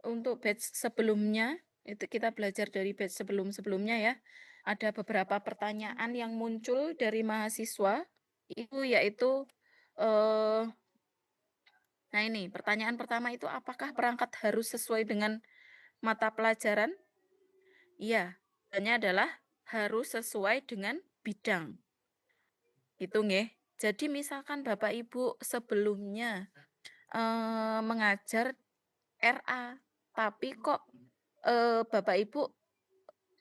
untuk batch sebelumnya, itu kita belajar dari batch sebelum-sebelumnya ya, ada beberapa pertanyaan yang muncul dari mahasiswa, itu yaitu, eee, nah ini pertanyaan pertama itu, apakah perangkat harus sesuai dengan mata pelajaran? Iya, jawabannya adalah harus sesuai dengan bidang, itu nggih. Jadi misalkan Bapak Ibu sebelumnya, mengajar RA, tapi kok, Bapak Ibu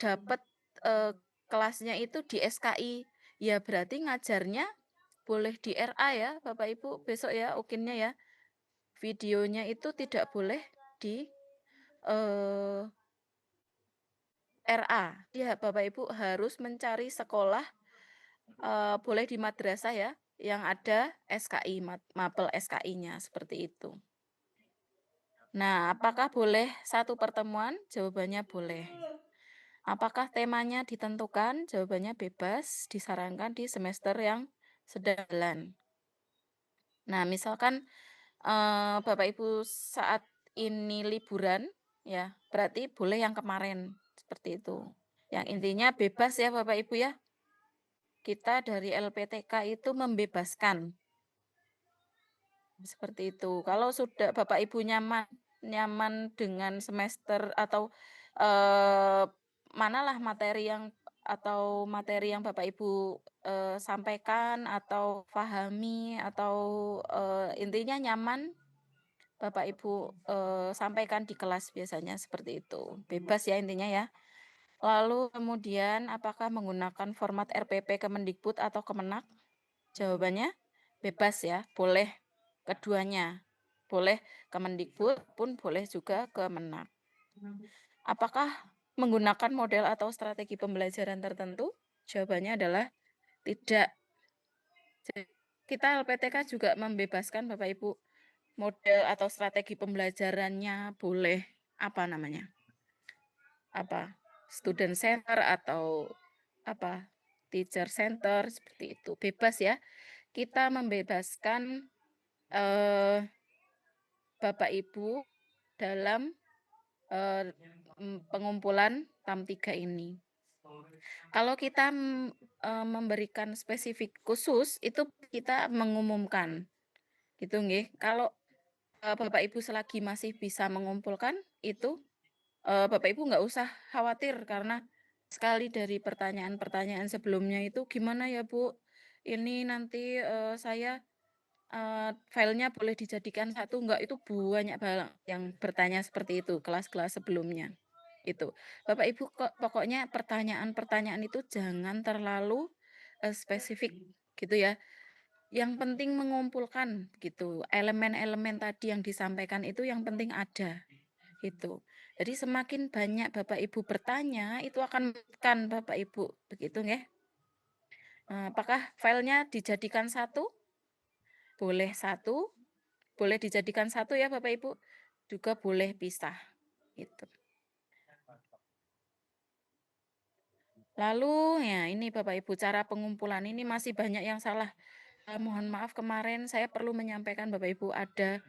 dapat, kelasnya itu di SKI, ya berarti ngajarnya boleh di RA ya, Bapak Ibu, besok ya UKIN-nya ya. Videonya itu tidak boleh di, RA. Ya, Bapak Ibu harus mencari sekolah, boleh di madrasah ya, yang ada SKI, mapel SKI-nya, seperti itu. Nah, apakah boleh satu pertemuan? Jawabannya boleh. Apakah temanya ditentukan? Jawabannya bebas, disarankan di semester yang sedang jalan. Nah, misalkan, Bapak Ibu saat ini liburan, ya, berarti boleh yang kemarin, seperti itu. Yang intinya bebas ya Bapak Ibu ya, kita dari LPTK itu membebaskan, seperti itu. Kalau sudah Bapak Ibu nyaman nyaman dengan semester atau, eee, manalah materi yang Bapak Ibu, sampaikan atau pahami atau, intinya nyaman Bapak Ibu, sampaikan di kelas biasanya seperti itu. Bebas ya intinya ya. Lalu kemudian apakah menggunakan format RPP Kemendikbud atau Kemenak? Jawabannya bebas ya, boleh keduanya. Boleh Kemendikbud pun boleh juga Kemenak. Apakah menggunakan model atau strategi pembelajaran tertentu? Jawabannya adalah tidak. Jadi, kita LPTK juga membebaskan Bapak Ibu, model atau strategi pembelajarannya boleh, apa namanya, student center atau teacher center, seperti itu. Bebas ya, kita membebaskan, Bapak Ibu dalam, pengumpulan TAM 3 ini. Kalau kita, memberikan spesifik khusus, itu kita mengumumkan, gitu nggih. Kalau, Bapak Ibu selagi masih bisa mengumpulkan, itu, Bapak Ibu nggak usah khawatir karena sekali dari pertanyaan-pertanyaan sebelumnya itu, "Gimana ya Bu, ini nanti, saya, filenya boleh dijadikan satu nggak?" Itu banyak banget yang bertanya seperti itu, kelas-kelas sebelumnya, itu. Bapak Ibu kok pokoknya pertanyaan-pertanyaan itu jangan terlalu, spesifik, gitu ya. Yang penting mengumpulkan, gitu. Elemen-elemen tadi yang disampaikan itu yang penting ada, gitu. Jadi semakin banyak Bapak Ibu bertanya, itu akan memudahkan Bapak Ibu, begitu nggih. Apakah filenya dijadikan satu? Boleh satu, boleh dijadikan satu ya Bapak Ibu, juga boleh pisah, gitu. Lalu ya ini Bapak Ibu cara pengumpulan ini masih banyak yang salah, mohon maaf kemarin saya perlu menyampaikan Bapak Ibu ada,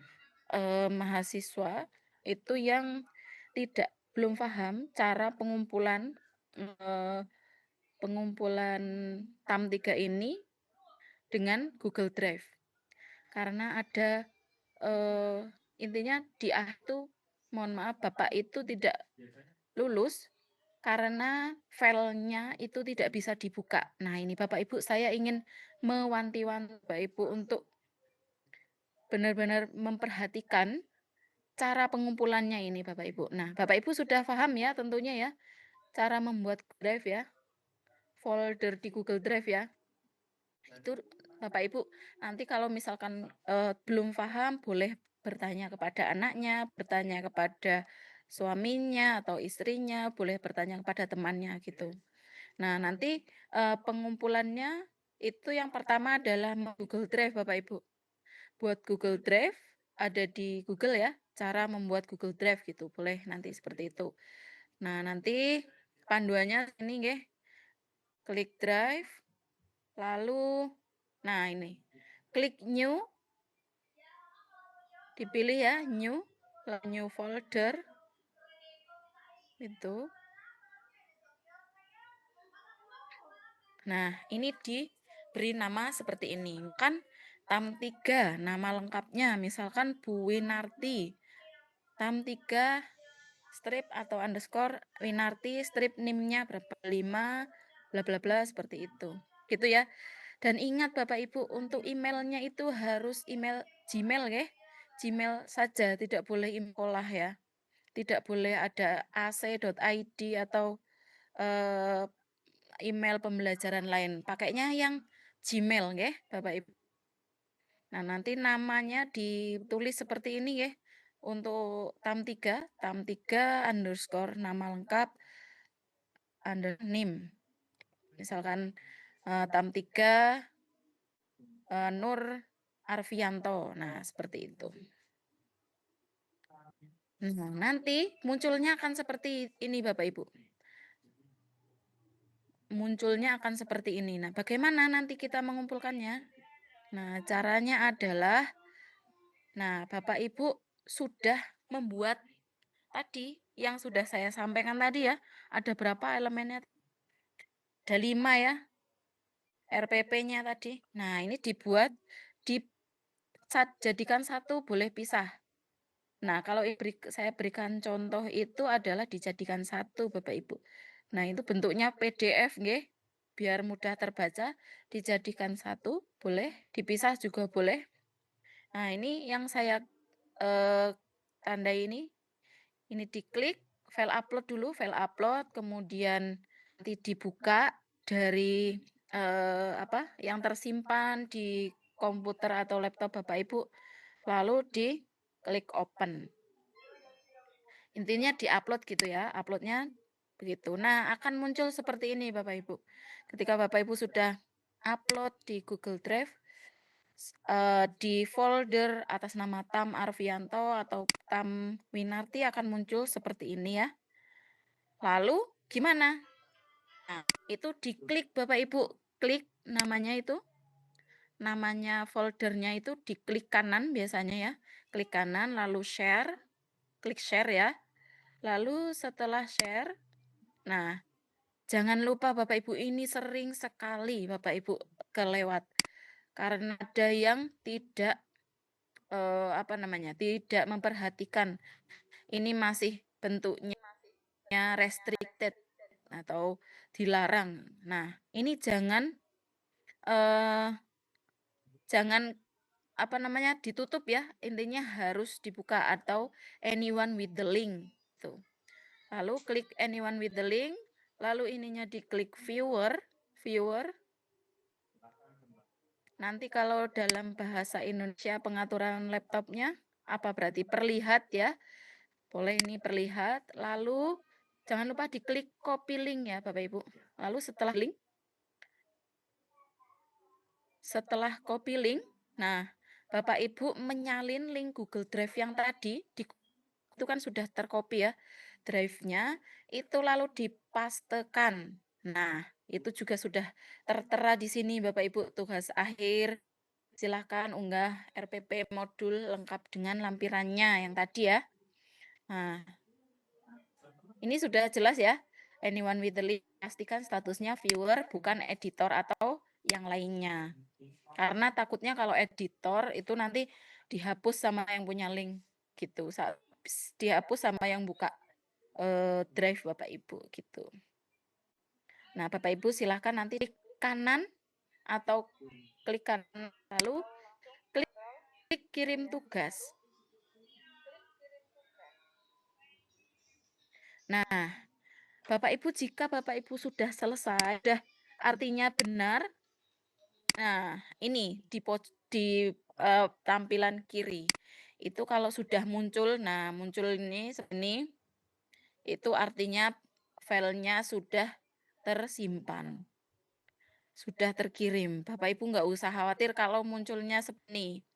mahasiswa itu yang belum paham cara pengumpulan TAM 3 ini dengan Google Drive. Karena ada, intinya di akhir tuh mohon maaf Bapak itu tidak lulus karena filenya itu tidak bisa dibuka. Nah ini Bapak Ibu saya ingin mewanti-wanti Bapak Ibu untuk benar-benar memperhatikan cara pengumpulannya ini Bapak Ibu. Nah Bapak Ibu sudah paham ya tentunya ya, cara membuat drive ya, folder di Google Drive ya. Itu Bapak Ibu nanti kalau misalkan, belum paham boleh bertanya kepada anaknya, bertanya kepada suaminya atau istrinya, boleh bertanya kepada temannya gitu. Nah nanti, pengumpulannya itu yang pertama adalah Google Drive Bapak Ibu. Buat Google Drive ada di Google ya, cara membuat Google Drive gitu, boleh nanti seperti itu. Nah nanti panduannya ini nggih, klik Drive, lalu nah ini, klik New, dipilih ya New, new folder. Itu. Nah, ini diberi nama seperti ini. Kan tam 3, nama lengkapnya misalkan Bu Winarti. Tam 3 strip atau underscore Winarti strip NIM-nya berapa 5 bla bla bla seperti itu. Gitu ya. Dan ingat Bapak Ibu, untuk emailnya itu harus email Gmail ya. Gmail saja, tidak boleh sekolah ya. Tidak boleh ada ac.id atau eh, email pembelajaran lain. Pakainya yang Gmail ya, Bapak Ibu. Nah, nanti namanya ditulis seperti ini ya. Untuk tam 3 underscore nama lengkap under NIM. Misalkan tam 3 Nur Arfianto. Nah, seperti itu. Nah, nanti munculnya akan seperti ini Bapak Ibu. Munculnya akan seperti ini. Nah, bagaimana nanti kita mengumpulkannya? Nah, caranya adalah, nah, Bapak Ibu sudah membuat tadi yang sudah saya sampaikan tadi ya. Ada berapa elemennya? Ada 5 ya. RPP-nya tadi. Nah, ini dibuat, dijadikan satu, boleh pisah. Nah, kalau saya berikan contoh itu adalah dijadikan satu, Bapak Ibu. Nah, itu bentuknya PDF, nggih. Biar mudah terbaca, dijadikan satu, boleh, dipisah juga boleh. Nah, ini yang saya tandai ini diklik, file upload dulu, file upload, kemudian nanti dibuka dari yang tersimpan di komputer atau laptop Bapak Ibu, lalu diklik open. Intinya di-upload gitu ya, uploadnya begitu. Nah, akan muncul seperti ini Bapak Ibu. Ketika Bapak Ibu sudah upload di Google Drive, di folder atas nama Tam Arfianto atau Tam Winarti akan muncul seperti ini ya. Lalu gimana? Nah, itu diklik Bapak Ibu, klik namanya itu. Namanya foldernya itu diklik kanan biasanya ya. Klik kanan lalu share, klik share ya. Lalu setelah share, nah jangan lupa Bapak Ibu ini sering sekali Bapak Ibu kelewat. Karena ada yang tidak tidak memperhatikan ini masih bentuknya restricted atau dilarang. Nah, ini jangan ditutup ya. Intinya harus dibuka atau anyone with the link tuh. Lalu klik anyone with the link, lalu ininya diklik viewer. Nanti kalau dalam bahasa Indonesia pengaturan laptopnya apa berarti perlihat ya. Boleh ini perlihat. Lalu jangan lupa diklik copy link ya Bapak Ibu. Lalu setelah copy link, nah Bapak Ibu menyalin link Google Drive yang tadi itu kan sudah tercopy ya drive-nya, itu lalu dipastekan. Nah, itu juga sudah tertera di sini Bapak Ibu tugas akhir. Silahkan unggah RPP modul lengkap dengan lampirannya yang tadi ya. Nah, ini sudah jelas ya. Anyone with the link, pastikan statusnya viewer bukan editor atau yang lainnya. Karena takutnya kalau editor itu nanti dihapus sama yang punya link gitu. Dihapus sama yang buka drive Bapak Ibu gitu. Nah, Bapak Ibu silahkan nanti klik kanan atau klik kanan lalu klik kirim tugas. Nah, Bapak Ibu jika Bapak Ibu sudah selesai, sudah artinya benar. Nah, ini di tampilan kiri. Itu kalau sudah muncul, nah muncul ini itu artinya filenya sudah tersimpan. Sudah terkirim. Bapak Ibu nggak usah khawatir kalau munculnya seperti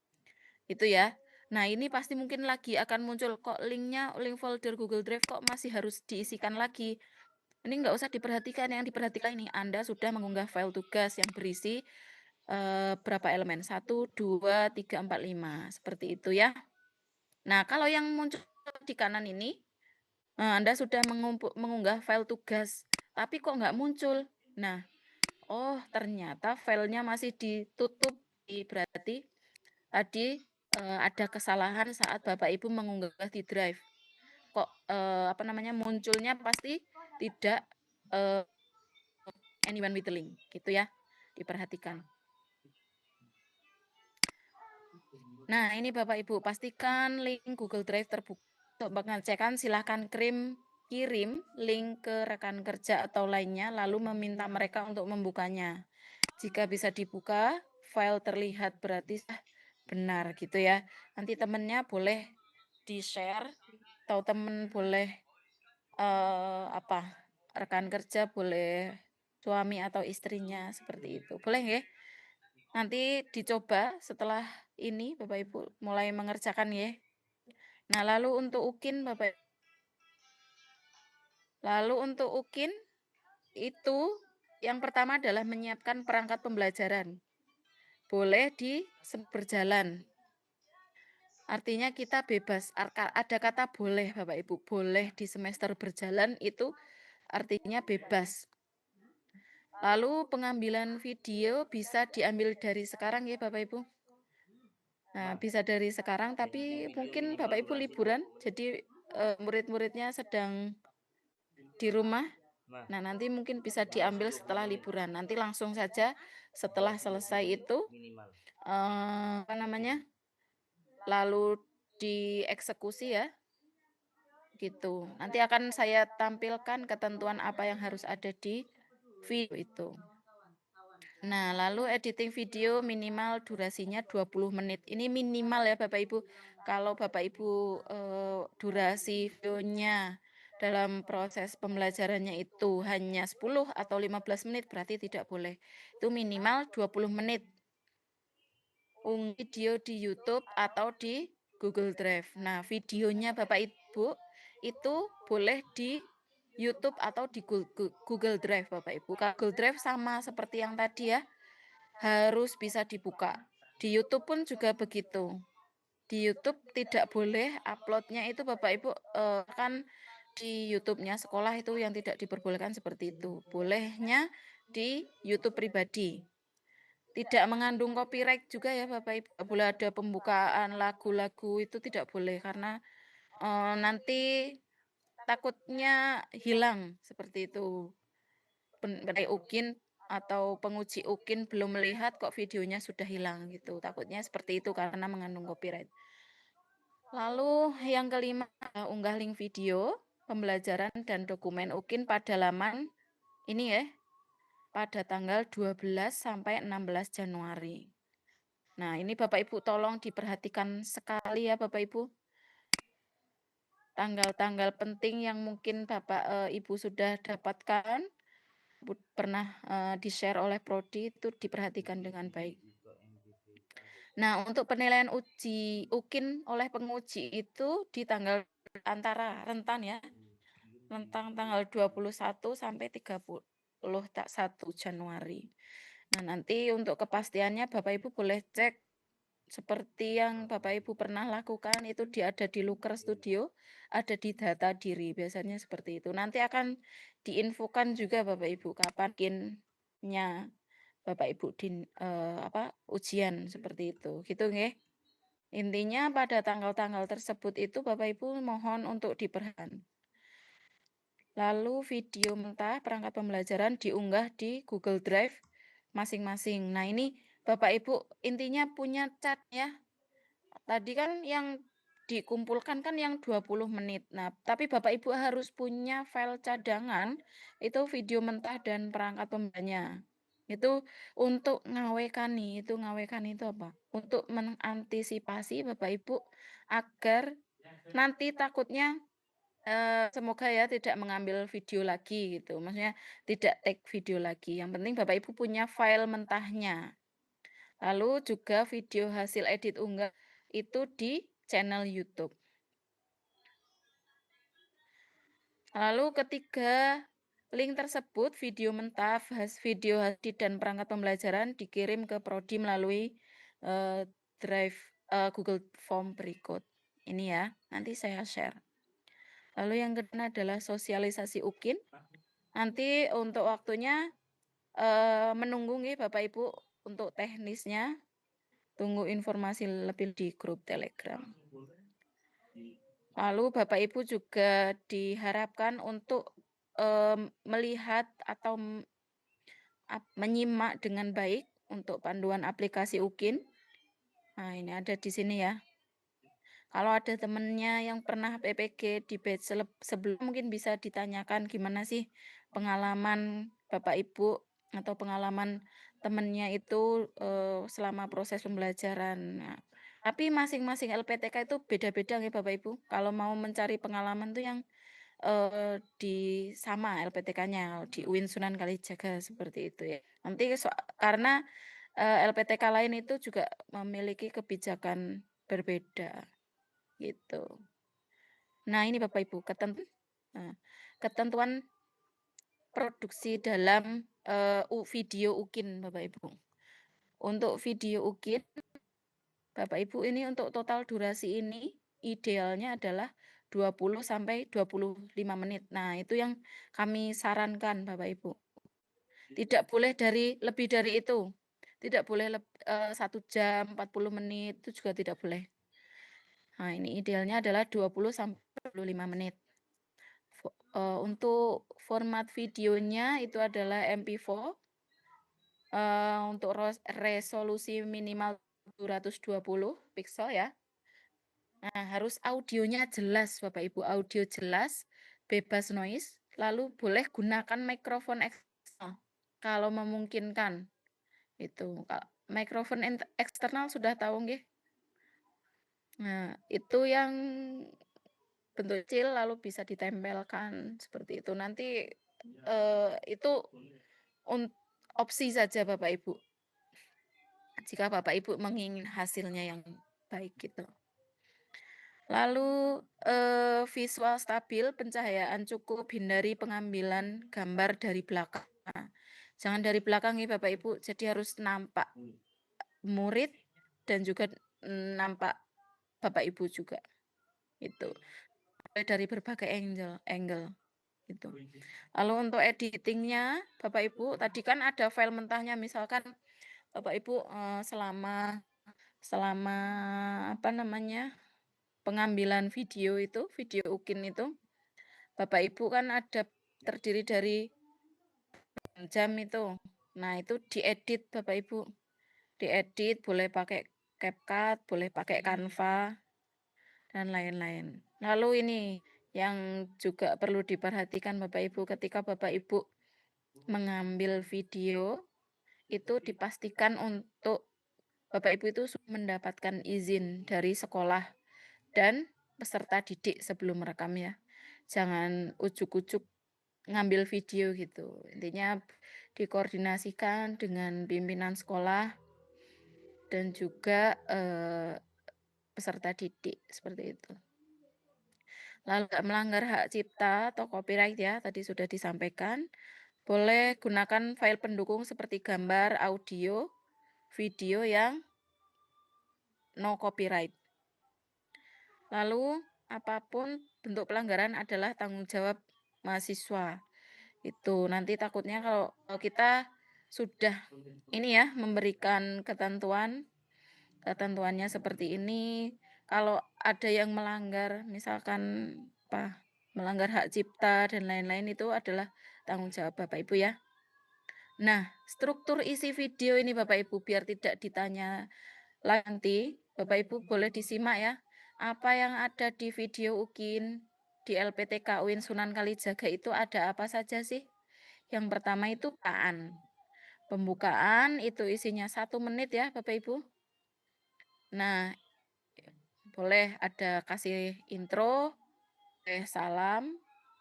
itu ya. Nah, ini pasti mungkin lagi akan muncul kok link folder Google Drive kok masih harus diisikan lagi. Ini nggak usah diperhatikan, yang diperhatikan ini Anda sudah mengunggah file tugas yang berisi berapa elemen? 1, 2, 3, 4, 5. Seperti itu ya. Nah, kalau yang muncul di kanan ini, Anda sudah mengunggah file tugas, tapi kok nggak muncul. Nah, oh ternyata filenya masih ditutup, berarti tadi, ada kesalahan saat Bapak Ibu mengunggah di Drive. Kok, apa namanya, munculnya pasti tidak, eee, anyone with the link, gitu ya, diperhatikan. Nah, ini Bapak Ibu, pastikan link Google Drive terbuka. Untuk pengecekan silahkan kirim link ke rekan kerja atau lainnya, lalu meminta mereka untuk membukanya. Jika bisa dibuka, file terlihat berarti benar gitu ya. Nanti temennya boleh di-share atau temen boleh rekan kerja boleh suami atau istrinya seperti itu. Boleh nggih? Nanti dicoba setelah ini Bapak Ibu mulai mengerjakan ya. Nah, lalu untuk UKIN itu yang pertama adalah menyiapkan perangkat pembelajaran. Boleh berjalan. Artinya kita bebas, ada kata boleh Bapak Ibu, boleh di semester berjalan itu artinya bebas. Lalu pengambilan video bisa diambil dari sekarang ya Bapak Ibu. Nah, bisa dari sekarang tapi mungkin Bapak Ibu liburan, jadi murid-muridnya sedang di rumah. Nah, nanti mungkin bisa diambil setelah liburan. Nanti langsung saja setelah selesai itu lalu dieksekusi ya. Gitu. Nanti akan saya tampilkan ketentuan apa yang harus ada di video itu. Nah, lalu editing video minimal durasinya 20 menit. Ini minimal ya Bapak Ibu. Kalau Bapak Ibu durasi videonya dalam proses pembelajarannya itu hanya 10 atau 15 menit berarti tidak boleh. Itu minimal 20 menit. Video di YouTube atau di Google Drive. Nah, videonya Bapak Ibu itu boleh di YouTube atau di Google Drive Bapak Ibu. Google Drive sama seperti yang tadi ya, harus bisa dibuka. Di YouTube pun juga begitu. Di YouTube tidak boleh uploadnya itu Bapak Ibu kan di YouTube-nya sekolah itu yang tidak diperbolehkan seperti itu. Bolehnya di YouTube pribadi. Tidak mengandung copyright juga ya Bapak Ibu. Tidak boleh ada pembukaan lagu-lagu itu tidak boleh karena nanti takutnya hilang seperti itu. UKIN atau penguji UKIN belum melihat kok videonya sudah hilang gitu. Takutnya seperti itu karena mengandung copyright. Lalu yang kelima, unggah link video pembelajaran dan dokumen UKIN pada laman ini ya, pada tanggal 12 sampai 16 Januari. Nah, ini Bapak Ibu tolong diperhatikan sekali ya Bapak Ibu. Tanggal-tanggal penting yang mungkin Bapak Ibu sudah dapatkan, pernah di-share oleh prodi itu diperhatikan dengan baik. Nah, untuk penilaian uji UKIN oleh penguji itu di tanggal antara rentan ya, rentang tanggal 21 sampai 31 Januari. Nah, nanti untuk kepastiannya Bapak Ibu boleh cek seperti yang Bapak Ibu pernah lakukan itu ada di Looker Studio, ada di data diri, biasanya seperti itu. Nanti akan diinfokan juga Bapak Ibu kapan kinnya Bapak Ibu ujian seperti itu. Gitu nggih. Intinya pada tanggal-tanggal tersebut itu Bapak Ibu mohon untuk diperhatikan. Lalu video mentah perangkat pembelajaran diunggah di Google Drive masing-masing. Nah, ini Bapak Ibu intinya punya cat ya. Tadi kan yang dikumpulkan kan yang 20 menit. Nah, tapi Bapak Ibu harus punya file cadangan itu video mentah dan perangkat pembelajarannya. Itu untuk ngawekani, itu apa? Untuk mengantisipasi Bapak Ibu agar nanti takutnya semoga ya tidak mengambil video lagi gitu. Maksudnya tidak take video lagi. Yang penting Bapak Ibu punya file mentahnya. Lalu juga video hasil edit unggah itu di channel YouTube. Lalu ketiga, link tersebut video mentah, video hasil dan perangkat pembelajaran dikirim ke prodi melalui Drive Google Form berikut. Ini ya, nanti saya share. Lalu yang kedua adalah sosialisasi UKIN. Nanti untuk waktunya, menunggu nggih Bapak Ibu untuk teknisnya, tunggu informasi lebih di grup Telegram. Lalu Bapak Ibu juga diharapkan untuk, melihat atau menyimak dengan baik untuk panduan aplikasi UKIN. Nah, ini ada di sini ya. Kalau ada temennya yang pernah PPG di batch sebelum mungkin bisa ditanyakan gimana sih pengalaman Bapak Ibu atau pengalaman temennya itu, selama proses pembelajaran. Nah, tapi masing-masing LPTK itu beda-beda nih Bapak Ibu. Kalau mau mencari pengalaman tuh yang, di sama LPTK-nya, di UIN Sunan Kalijaga seperti itu ya. Nanti karena, LPTK lain itu juga memiliki kebijakan berbeda. Gitu. Nah, ini Bapak Ibu, nah, ketentuan produksi dalam, video UKIN Bapak Ibu. Untuk video UKIN, Bapak Ibu ini untuk total durasi ini idealnya adalah 20 sampai 25 menit. Nah, itu yang kami sarankan Bapak Ibu. Tidak boleh lebih dari itu. Tidak boleh 1 jam 40 menit, itu juga tidak boleh. Nah, ini idealnya adalah 20 sampai 25 menit. Untuk format videonya itu adalah MP4, untuk resolusi minimal 220 piksel ya. Nah, harus audionya jelas Bapak Ibu, audio jelas, bebas noise, lalu boleh gunakan mikrofon eksternal kalau memungkinkan, itu. Mikrofon eksternal sudah tahu nggih? Nah, itu yang bentuk kecil lalu bisa ditempelkan seperti itu. Nanti, itu opsi saja Bapak Ibu, jika Bapak Ibu menginginkan hasilnya yang baik gitu. Lalu, visual stabil, pencahayaan cukup, hindari pengambilan gambar dari belakang. Nah, jangan dari belakang nih Bapak Ibu, jadi harus nampak murid dan juga, nampak Bapak Ibu juga, itu. Dari berbagai angle, gitu. Lalu untuk editingnya, Bapak Ibu, tadi kan ada file mentahnya, misalkan Bapak Ibu, selama selama apa namanya, pengambilan video itu, video UKIN itu, Bapak Ibu kan ada terdiri dari jam itu. Nah, itu diedit Bapak Ibu, diedit boleh pakai CapCut, boleh pakai Canva, dan lain-lain. Lalu ini yang juga perlu diperhatikan Bapak Ibu, ketika Bapak Ibu mengambil video, itu dipastikan untuk Bapak Ibu itu mendapatkan izin dari sekolah dan peserta didik sebelum merekam ya. Jangan ujuk-ujuk ngambil video gitu. Intinya dikoordinasikan dengan pimpinan sekolah dan juga, peserta didik, seperti itu. Lalu nggak melanggar hak cipta atau copyright ya, tadi sudah disampaikan. Boleh gunakan file pendukung seperti gambar, audio, video yang no copyright. Lalu apapun bentuk pelanggaran adalah tanggung jawab mahasiswa. Itu nanti takutnya kalau kita sudah ini ya memberikan ketentuannya seperti ini, kalau ada yang melanggar misalkan melanggar hak cipta dan lain-lain itu adalah tanggung jawab Bapak Ibu ya. Nah, struktur isi video ini Bapak Ibu biar tidak ditanya nanti, Bapak Ibu boleh disimak ya. Apa yang ada di video UKIN di LPTK UIN Sunan Kalijaga itu ada apa saja sih? Yang pertama itu pembukaan. Pembukaan itu isinya 1 menit ya Bapak Ibu. Nah, boleh ada kasih intro,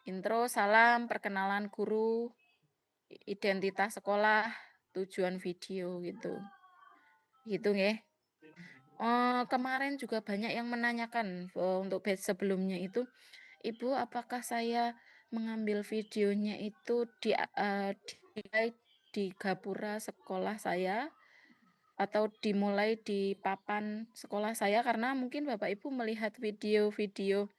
intro, salam, perkenalan guru, identitas sekolah, tujuan video gitu. Gitu nggih. Kemarin juga banyak yang menanyakan, untuk batch sebelumnya itu, "Ibu, apakah saya mengambil videonya itu dimulai di gapura sekolah saya atau dimulai di papan sekolah saya?" Karena mungkin Bapak Ibu melihat video-video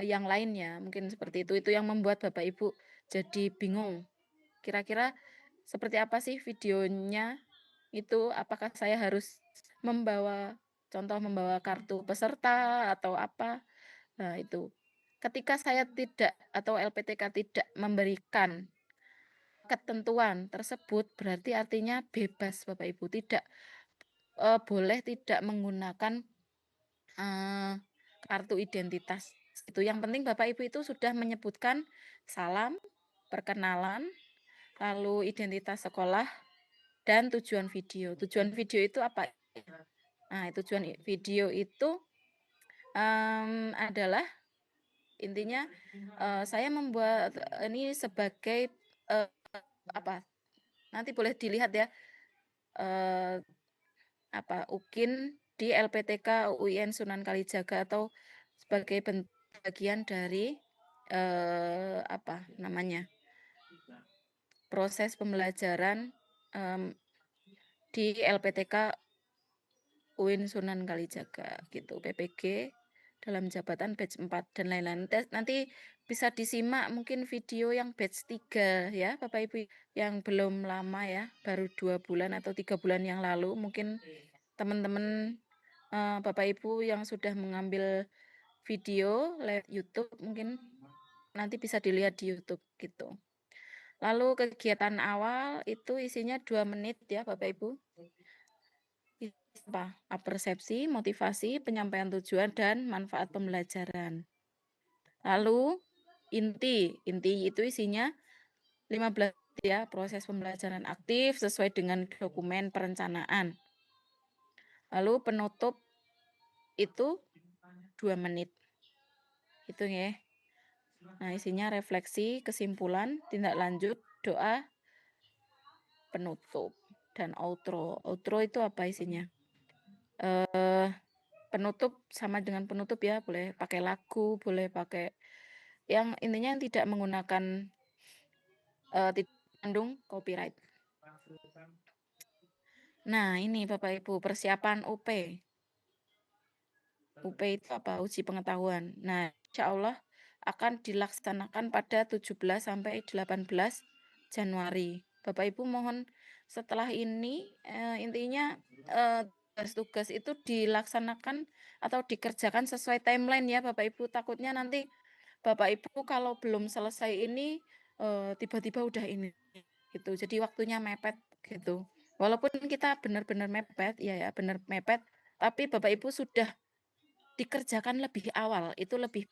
yang lainnya, mungkin seperti itu. Itu yang membuat Bapak Ibu jadi bingung, kira-kira seperti apa sih videonya itu? Apakah saya harus membawa contoh membawa kartu peserta atau apa? Nah itu. Ketika saya tidak atau LPTK tidak memberikan ketentuan tersebut, berarti artinya bebas Bapak Ibu, tidak, boleh tidak menggunakan, eee, kartu identitas. Itu yang penting Bapak Ibu itu sudah menyebutkan salam, perkenalan, lalu identitas sekolah, dan tujuan video. Tujuan video itu apa? Nah, tujuan video itu, adalah intinya, saya membuat ini sebagai, eee, apa, nanti boleh dilihat ya, eee, UKIN di LPTK UIN Sunan Kalijaga atau sebagai bagian dari, proses pembelajaran, di LPTK UIN Sunan Kalijaga gitu, PPG dalam jabatan batch 4 dan lain-lain. Nanti bisa disimak mungkin video yang batch 3 ya Bapak Ibu, yang belum lama ya, baru 2 bulan atau 3 bulan yang lalu. Mungkin teman-teman, Bapak Ibu yang sudah mengambil video lewat YouTube mungkin nanti bisa dilihat di YouTube gitu. Lalu kegiatan awal itu isinya 2 menit ya Bapak Ibu. Persepsi, motivasi, penyampaian tujuan, dan manfaat pembelajaran. Lalu inti itu isinya 15 ya, proses pembelajaran aktif sesuai dengan dokumen perencanaan. Lalu penutup itu 2 menit. Itu ya. Nah, isinya refleksi, kesimpulan, tindak lanjut, doa, penutup, dan outro. Outro itu apa isinya? Penutup sama dengan penutup ya, boleh pakai lagu, boleh pakai yang intinya yang tidak menggunakan, tidak mengandung copyright. Nah, ini Bapak Ibu, persiapan UP. UP itu apa? Uji pengetahuan. Nah, insya Allah akan dilaksanakan pada 17 sampai 18 Januari. Bapak Ibu mohon setelah ini, intinya, tugas-tugas itu dilaksanakan atau dikerjakan sesuai timeline ya Bapak Ibu. Takutnya nanti Bapak Ibu kalau belum selesai ini, tiba-tiba udah ini, gitu. Jadi waktunya mepet, gitu. Walaupun kita benar-benar mepet, ya benar mepet, tapi Bapak Ibu sudah dikerjakan lebih awal, itu lebih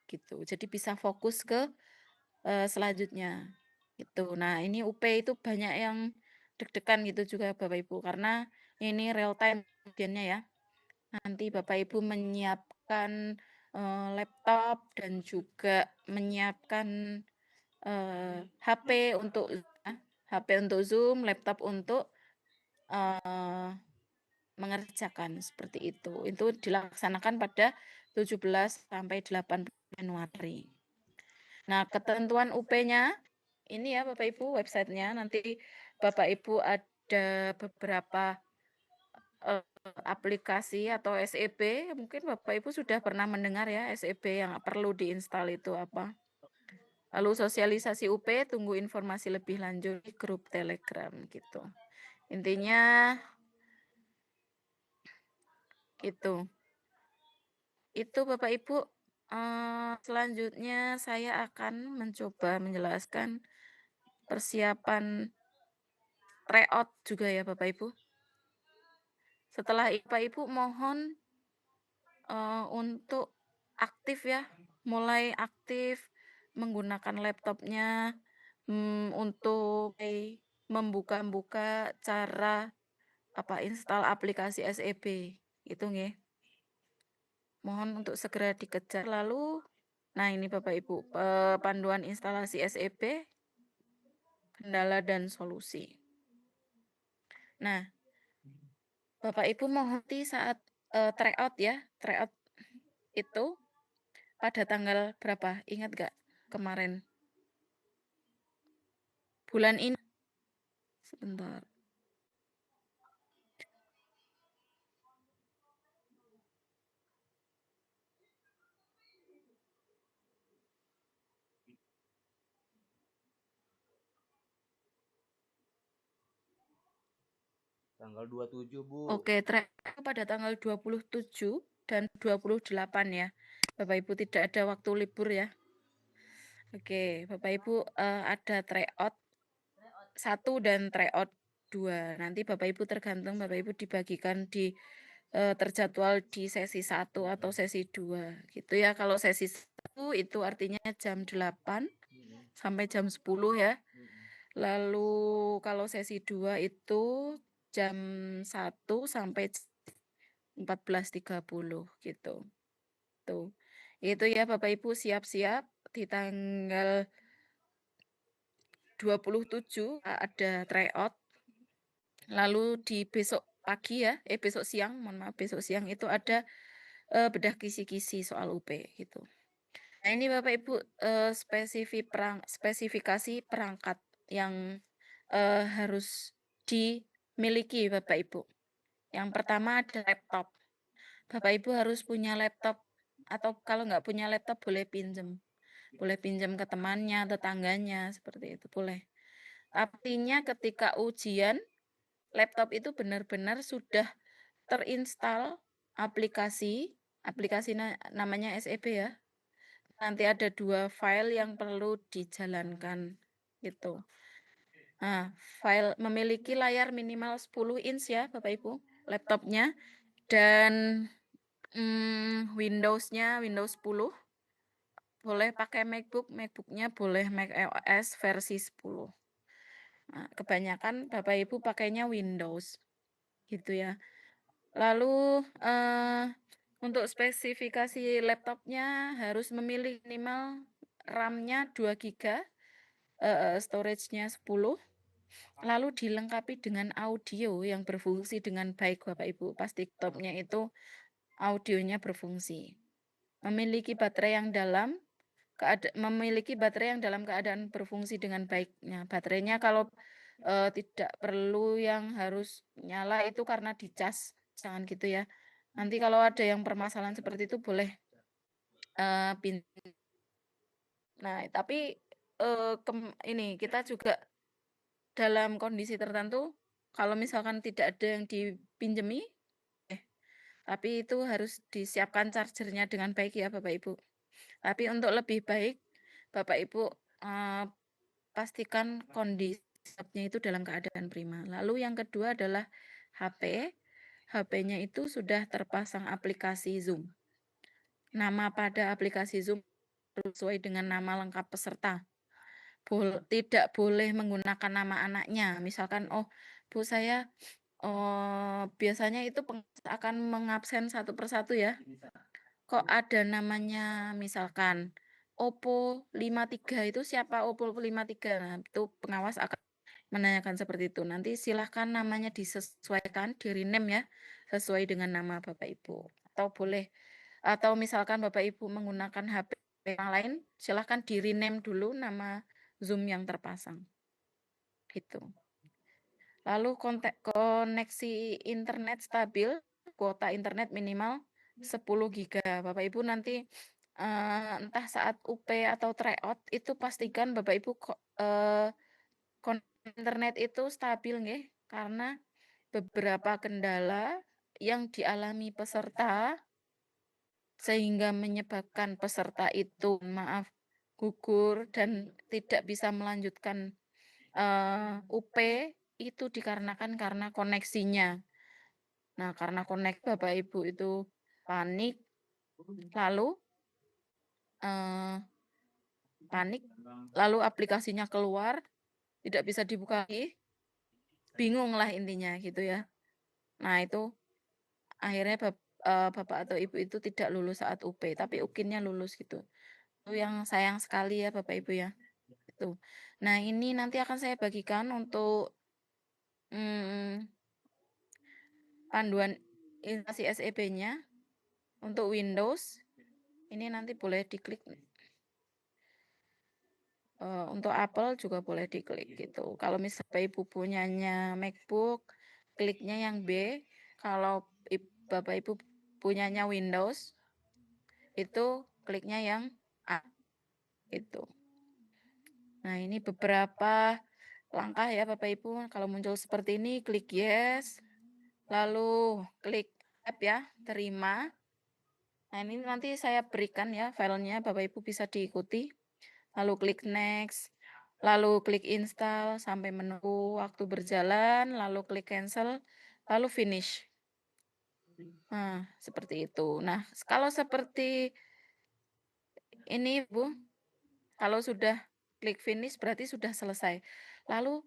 gitu. Jadi bisa fokus ke, selanjutnya, gitu. Nah, ini UP itu banyak yang deg-degan gitu juga Bapak Ibu, karena ini real time ujiannya ya. Nanti Bapak Ibu menyiapkan, laptop dan juga menyiapkan, HP untuk HP untuk Zoom, laptop untuk, mengerjakan, seperti itu. Itu dilaksanakan pada 17 sampai 18 Januari. Nah, ketentuan UP-nya ini ya Bapak Ibu websitenya, nanti Bapak Ibu ada beberapa, eee, aplikasi atau SEB, mungkin Bapak Ibu sudah pernah mendengar ya SEB yang perlu diinstal itu apa. Lalu sosialisasi UP, tunggu informasi lebih lanjut di grup Telegram gitu. Intinya itu. Itu Bapak Ibu, selanjutnya saya akan mencoba menjelaskan persiapan tryout juga ya Bapak Ibu. Setelah Bapak Ibu mohon, untuk aktif ya, mulai aktif menggunakan laptopnya, untuk membuka-buka cara install aplikasi SEB, itu nggih. Mohon untuk segera dikejar. Lalu, nah ini Bapak Ibu, panduan instalasi SEB, kendala dan solusi. Nah, Bapak Ibu mohon saat, tryout ya, tryout itu pada tanggal berapa, ingat nggak kemarin? Bulan ini sebentar. Tanggal 27, Bu. Oke, tryout pada tanggal 27 dan 28 ya. Bapak Ibu tidak ada waktu libur ya. Oke, Bapak Ibu ada tryout 1 dan tryout 2. Nanti Bapak Ibu tergantung Bapak Ibu dibagikan di terjadwal di sesi 1 atau sesi 2 gitu ya. Kalau sesi 1 itu artinya jam 8 sampai jam 10 ya. Lalu kalau sesi 2 itu jam 1 sampai 14.30 gitu. Tuh. Itu ya Bapak Ibu siap-siap di tanggal 27 ada tryout. Lalu di besok pagi ya, besok siang, mohon maaf besok siang itu ada bedah kisi-kisi soal UP gitu. Nah ini Bapak Ibu spesifikasi perangkat yang harus dimiliki Bapak Ibu. Yang pertama ada laptop. Bapak Ibu harus punya laptop atau kalau nggak punya laptop boleh pinjem. Boleh pinjam ke temannya, tetangganya, seperti itu boleh. Artinya ketika ujian, laptop itu benar-benar sudah terinstal aplikasi namanya SEB ya. Nanti ada 2 file yang perlu dijalankan, gitu. Nah, file memiliki layar minimal 10 inch ya Bapak Ibu, laptopnya dan, Windows-nya Windows 10. Boleh pakai MacBook-nya boleh macOS versi 10. Nah, kebanyakan Bapak Ibu pakainya Windows, gitu ya. Lalu, untuk spesifikasi laptopnya harus memilih minimal RAM-nya 2 giga, storage-nya 10, lalu dilengkapi dengan audio yang berfungsi dengan baik Bapak Ibu. Pasti laptopnya itu audionya berfungsi. Memiliki baterai yang dalam keadaan berfungsi dengan baiknya. Baterainya kalau, tidak perlu yang harus nyala itu karena dicas, jangan gitu ya. Nanti kalau ada yang permasalahan seperti itu boleh, pin nah tapi, ini kita juga dalam kondisi tertentu kalau misalkan tidak ada yang dipinjemi, tapi itu harus disiapkan chargernya dengan baik ya Bapak Ibu. Tapi untuk lebih baik Bapak Ibu, pastikan kondisi laptopnya itu dalam keadaan prima. Lalu yang kedua adalah HP. HP-nya itu sudah terpasang aplikasi Zoom. Nama pada aplikasi Zoom sesuai dengan nama lengkap peserta. Tidak boleh menggunakan nama anaknya. Misalkan, "Oh, Bu saya, biasanya itu akan mengabsen satu persatu ya. Kok ada namanya misalkan Oppo 53 itu siapa Oppo 53?" Nah, itu pengawas akan menanyakan seperti itu. Nanti silahkan namanya disesuaikan, di-rename ya, sesuai dengan nama Bapak Ibu. Atau misalkan Bapak Ibu menggunakan HP yang lain, silahkan di-rename dulu nama Zoom yang terpasang, gitu. Lalu koneksi internet stabil, kuota internet minimal 10 giga. Bapak Ibu nanti, entah saat UP atau tryout itu pastikan Bapak Ibu internet itu stabil nggih, karena beberapa kendala yang dialami peserta, sehingga menyebabkan peserta itu maaf, gugur dan tidak bisa melanjutkan, UP itu dikarenakan karena koneksinya. Nah, karena Bapak Ibu itu panik, lalu, eee, panik, lalu aplikasinya keluar, tidak bisa dibuka lagi, bingunglah intinya gitu ya. Nah itu akhirnya bapak atau ibu itu tidak lulus saat UP, tapi UKIN-nya lulus gitu. Itu yang sayang sekali ya Bapak Ibu ya, itu. Nah ini nanti akan saya bagikan untuk, mmm, panduan instalasi SEB-nya untuk Windows, ini nanti boleh diklik, untuk Apple juga boleh diklik gitu. Kalau misalnya Bapak Ibu punyanya MacBook, kliknya yang B, kalau Bapak Ibu punyanya Windows, itu kliknya yang A, gitu. Nah, ini beberapa langkah ya Bapak Ibu, kalau muncul seperti ini klik yes, lalu klik Tab ya, terima. Nah, ini nanti saya berikan ya filenya, Bapak Ibu bisa diikuti. Lalu klik next, lalu klik install sampai menunggu waktu berjalan, lalu klik cancel, lalu finish. Nah, seperti itu. Nah, kalau seperti ini, Bu, kalau sudah klik finish berarti sudah selesai. Lalu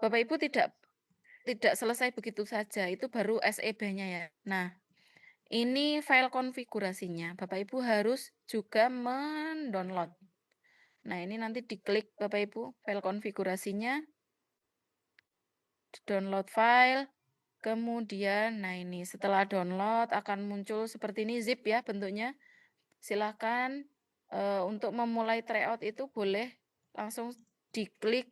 Bapak Ibu tidak selesai begitu saja, itu baru SEB-nya ya. Nah, ini file konfigurasinya. Bapak Ibu harus juga mendownload. Nah, ini nanti diklik Bapak Ibu, file konfigurasinya, download file, kemudian, nah ini setelah download akan muncul seperti ini zip ya bentuknya. Silakan untuk memulai tryout itu boleh langsung diklik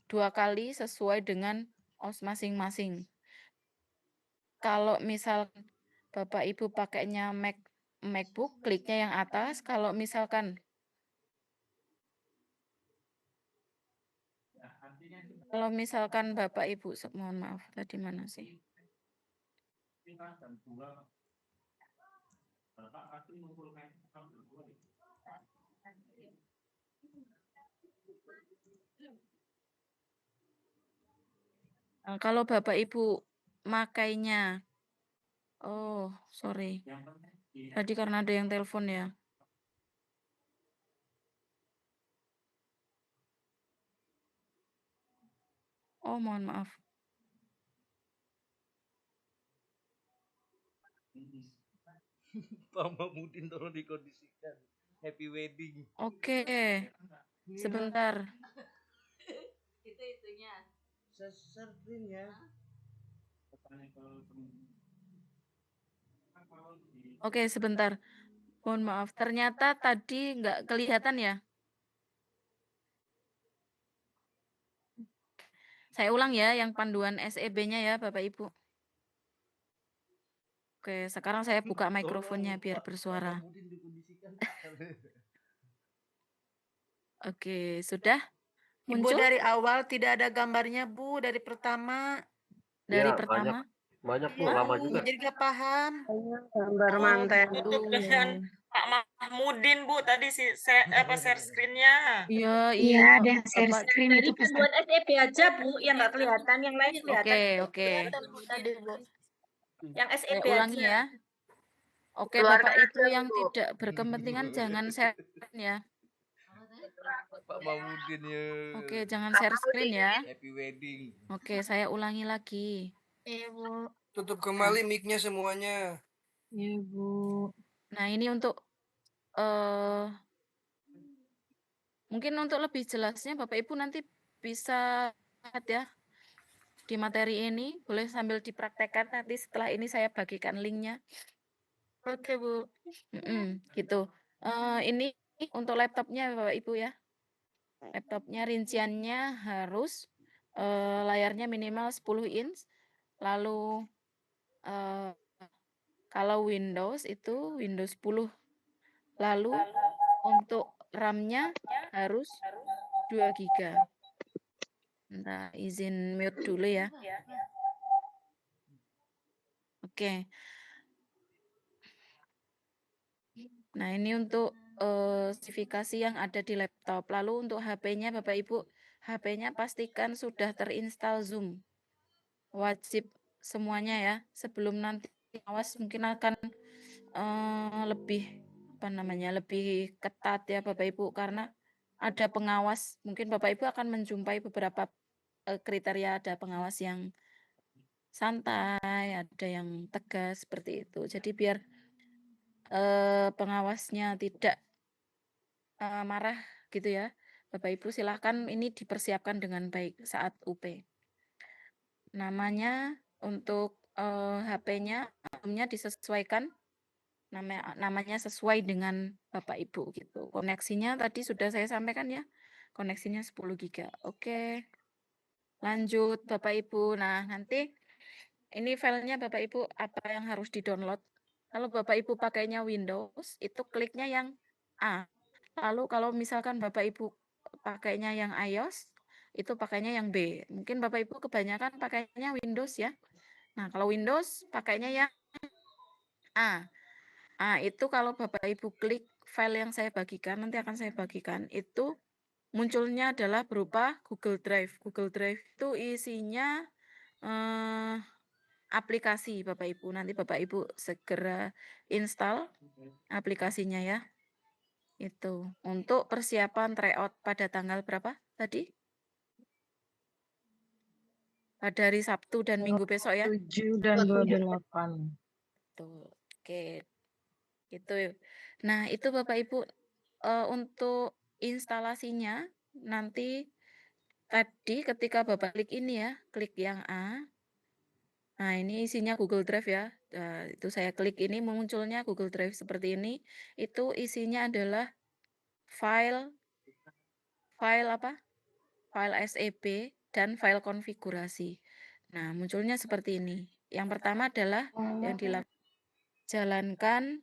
2 kali sesuai dengan OS masing-masing. Kalau misal Bapak Ibu pakainya MacBook, kliknya yang atas. Kalau misalkan Bapak Ibu, mohon maaf tadi mana sih? Kalau Bapak Ibu makainya, oh sorry, tadi karena ada yang telepon ya. Oh mohon maaf. Pak Mamudin tolong dikondisikan. Happy wedding. Oke, sebentar. Itu itunya. Screen ya. Oke, sebentar. Mohon maaf, ternyata tadi nggak kelihatan ya. Saya ulang ya, yang panduan SEB-nya ya, Bapak Ibu. Oke, sekarang saya buka mikrofonnya biar bersuara. Oke, sudah muncul? Ibu dari awal tidak ada gambarnya, Bu, dari pertama. Dari Ya, pertama? banyak Bu, Iya, lama Bu, juga. jadi gak paham. Gambar manten. Tutup dengan Pak Mahmudin, Bu, tadi share screen-nya. Iya, Iya, ada share Bapak. screen itu Dari pesan. panduan SEB aja, Bu, yang nggak kelihatan, yang lain kelihatan. Oke. Kelihatan, Bu, tadi, Bu. Yang Saya SEB ulangi aja. ya. Oke, Keluarkan Bapak Ibu aja, yang Bu. tidak berkepentingan jangan share screen ya. Pak Mamudin ya. Oke, jangan share screen ya. Happy wedding. Oke, saya ulangi lagi. Iya, Bu. Tutup kembali mic-nya semuanya. Iya, Bu. Nah, ini untuk mungkin untuk lebih jelasnya Bapak Ibu nanti bisa lihat ya di materi ini, boleh sambil dipraktekkan nanti setelah ini saya bagikan linknya. Oke, Bu. Gitu. Ini untuk laptopnya Bapak Ibu ya. Laptopnya rinciannya harus layarnya minimal 10 inch. Lalu kalau Windows itu Windows 10. Lalu untuk RAM-nya harus 2 GB. Nah, izin mute dulu ya. Oke. Nah, ini untuk spesifikasi yang ada di laptop. Lalu untuk HP-nya Bapak Ibu, HP-nya pastikan sudah terinstall Zoom. Wajib semuanya ya. Sebelum nanti awas mungkin akan lebih lebih ketat ya Bapak Ibu karena ada pengawas. Mungkin Bapak Ibu akan menjumpai beberapa kriteria, ada pengawas yang santai, ada yang tegas seperti itu. Jadi biar pengawasnya tidak marah gitu ya. Bapak Ibu silakan ini dipersiapkan dengan baik saat UP. Namanya untuk HP-nya disesuaikan namanya sesuai dengan Bapak Ibu gitu. Koneksinya tadi sudah saya sampaikan ya. Koneksinya 10 GB. Oke. Lanjut Bapak Ibu. Nah, nanti ini filenya Bapak Ibu apa yang harus di-download? Kalau Bapak Ibu pakainya Windows, itu kliknya yang A. Lalu kalau misalkan Bapak Ibu pakainya yang iOS, itu pakainya yang B. Mungkin Bapak Ibu kebanyakan pakainya Windows ya. Nah, kalau Windows pakainya yang A. Itu kalau Bapak Ibu klik file yang saya bagikan, nanti akan saya bagikan, itu munculnya adalah berupa Google Drive. Google Drive itu isinya aplikasi Bapak Ibu. Nanti Bapak Ibu segera install aplikasinya ya. Itu untuk persiapan tryout pada tanggal berapa tadi? Pada hari Sabtu dan Minggu besok ya. 7 dan 28. Tuh, oke. Gitu. Nah, itu Bapak Ibu untuk instalasinya nanti tadi ketika Bapak klik ini ya, klik yang A. Nah, ini isinya Google Drive ya. Itu saya klik ini munculnya Google Drive seperti ini. Itu isinya adalah file apa? File SEB dan file konfigurasi. Nah, munculnya seperti ini. Yang pertama adalah yang jalankan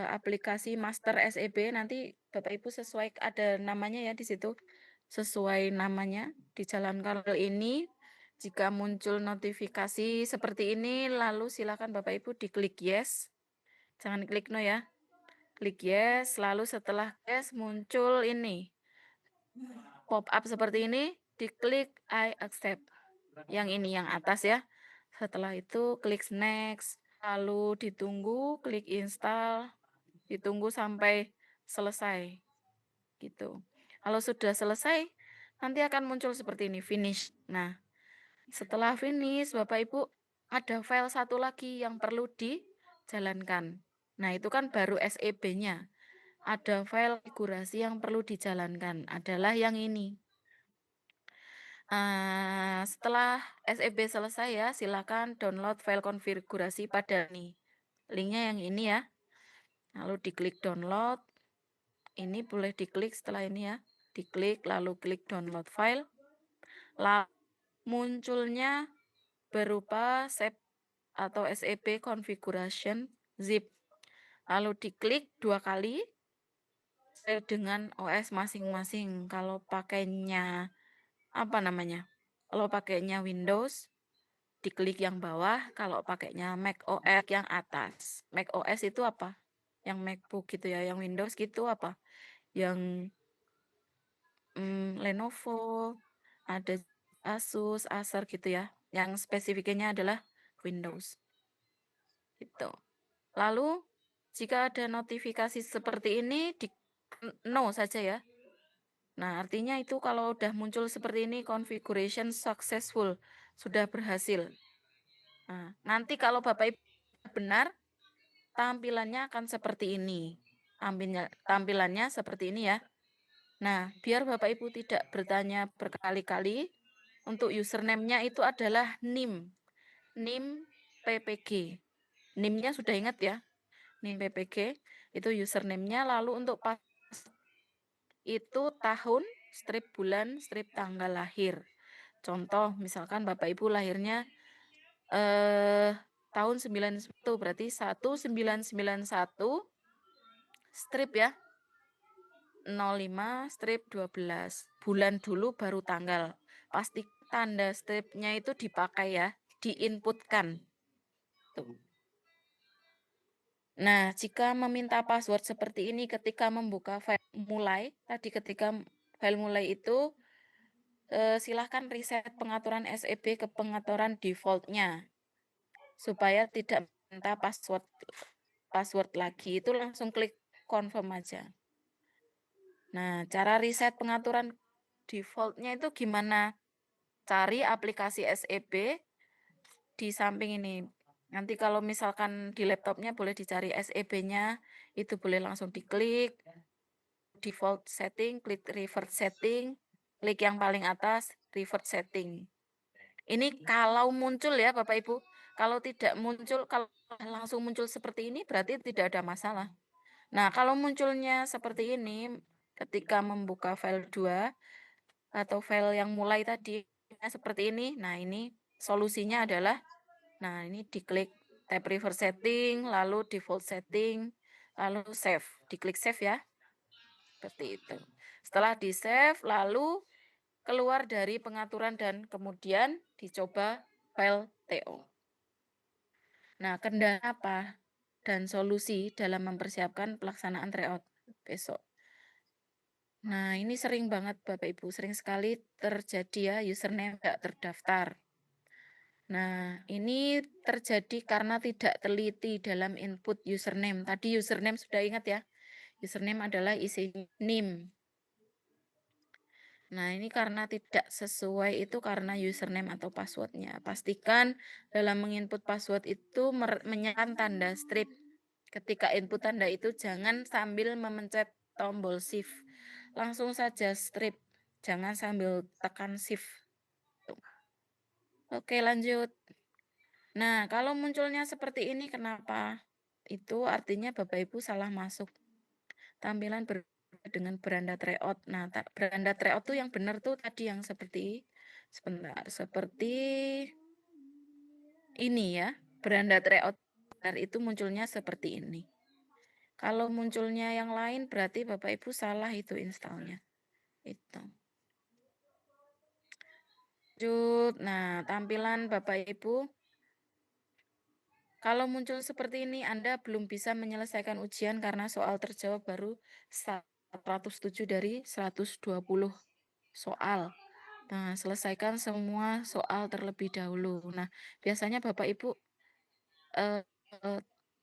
aplikasi master SEB, nanti Bapak Ibu sesuai ada namanya ya di situ, sesuai namanya dijalankan ini. Jika muncul notifikasi seperti ini, lalu silakan Bapak Ibu diklik yes, jangan klik no ya, klik yes. Lalu setelah yes muncul ini pop up seperti ini, diklik I accept, yang ini yang atas ya. Setelah itu klik next, lalu ditunggu, klik install, ditunggu sampai selesai gitu. Kalau sudah selesai, nanti akan muncul seperti ini, finish. Nah, setelah finish, Bapak Ibu ada file satu lagi yang perlu dijalankan. Nah, itu kan baru SEB-nya. Ada file konfigurasi yang perlu dijalankan, adalah yang ini. Setelah SEB selesai ya, silakan download file konfigurasi pada nih. Linknya yang ini ya. Lalu diklik download. Ini boleh diklik setelah ini ya. Diklik lalu klik download file. Lalu munculnya berupa save atau SEB configuration zip. Lalu diklik 2 kali dengan OS masing-masing. Kalau pakainya apa namanya? Kalau pakainya Windows, diklik yang bawah. Kalau pakainya Mac OS yang atas. Mac OS itu apa? Yang MacBook gitu ya. Yang Windows gitu apa? Yang Lenovo, ada Asus, Acer gitu ya. Yang spesifiknya adalah Windows. Gitu. Lalu jika ada notifikasi seperti ini di no saja ya. Nah, artinya itu kalau udah muncul seperti ini configuration successful, sudah berhasil. Nah, nanti kalau Bapak Ibu benar, tampilannya akan seperti ini. Tampilannya seperti ini ya. Nah, biar Bapak Ibu tidak bertanya berkali-kali, untuk username-nya itu adalah NIM PPG. NIM-nya sudah ingat ya, NIM PPG, itu username-nya. Lalu untuk itu tahun, strip bulan, strip tanggal lahir. Contoh, misalkan Bapak Ibu lahirnya tahun 91, berarti 1991 strip ya. 05 strip 12. Bulan dulu baru tanggal. Pasti tanda stripnya itu dipakai ya, diinputkan. Tuh. Nah, jika meminta password seperti ini ketika membuka file mulai, tadi ketika file mulai itu silahkan reset pengaturan SEB ke pengaturan defaultnya supaya tidak minta password lagi. Itu langsung klik confirm aja. Nah, cara reset pengaturan defaultnya itu gimana? Cari aplikasi SEB di samping ini. Nanti kalau misalkan di laptopnya boleh dicari SEB-nya, itu boleh langsung diklik. Default setting, klik revert setting, klik yang paling atas, revert setting. Ini kalau muncul ya Bapak Ibu. Kalau tidak muncul, kalau langsung muncul seperti ini berarti tidak ada masalah. Nah, kalau munculnya seperti ini, ketika membuka file 2 atau file yang mulai tadi seperti ini, nah ini solusinya adalah, nah ini diklik tab revert setting, lalu default setting, lalu save, diklik save ya, seperti itu. Setelah di save, lalu keluar dari pengaturan dan kemudian dicoba file TO. Nah, kendala apa dan solusi dalam mempersiapkan pelaksanaan tryout besok. Nah, ini sering banget Bapak Ibu, sering sekali terjadi ya username tidak terdaftar. Nah, ini terjadi karena tidak teliti dalam input username. Tadi username sudah ingat ya, username adalah isi NIM. Nah, ini karena tidak sesuai itu karena username atau passwordnya. Pastikan dalam menginput password itu menyalakan tanda strip. Ketika input tanda itu jangan sambil memencet tombol shift. Langsung saja strip, jangan sambil tekan shift. Oke, lanjut. Nah, kalau munculnya seperti ini kenapa? Itu artinya Bapak Ibu salah masuk. Tampilan dengan beranda tryout. Nah, beranda tryout tuh yang benar tuh tadi yang seperti seperti ini ya. Beranda tryout itu munculnya seperti ini. Kalau munculnya yang lain berarti Bapak Ibu salah itu installnya. Itu. Lanjut. Nah, tampilan Bapak Ibu kalau muncul seperti ini Anda belum bisa menyelesaikan ujian karena soal terjawab baru 107 dari 120 soal. Nah, selesaikan semua soal terlebih dahulu. Nah, biasanya Bapak Ibu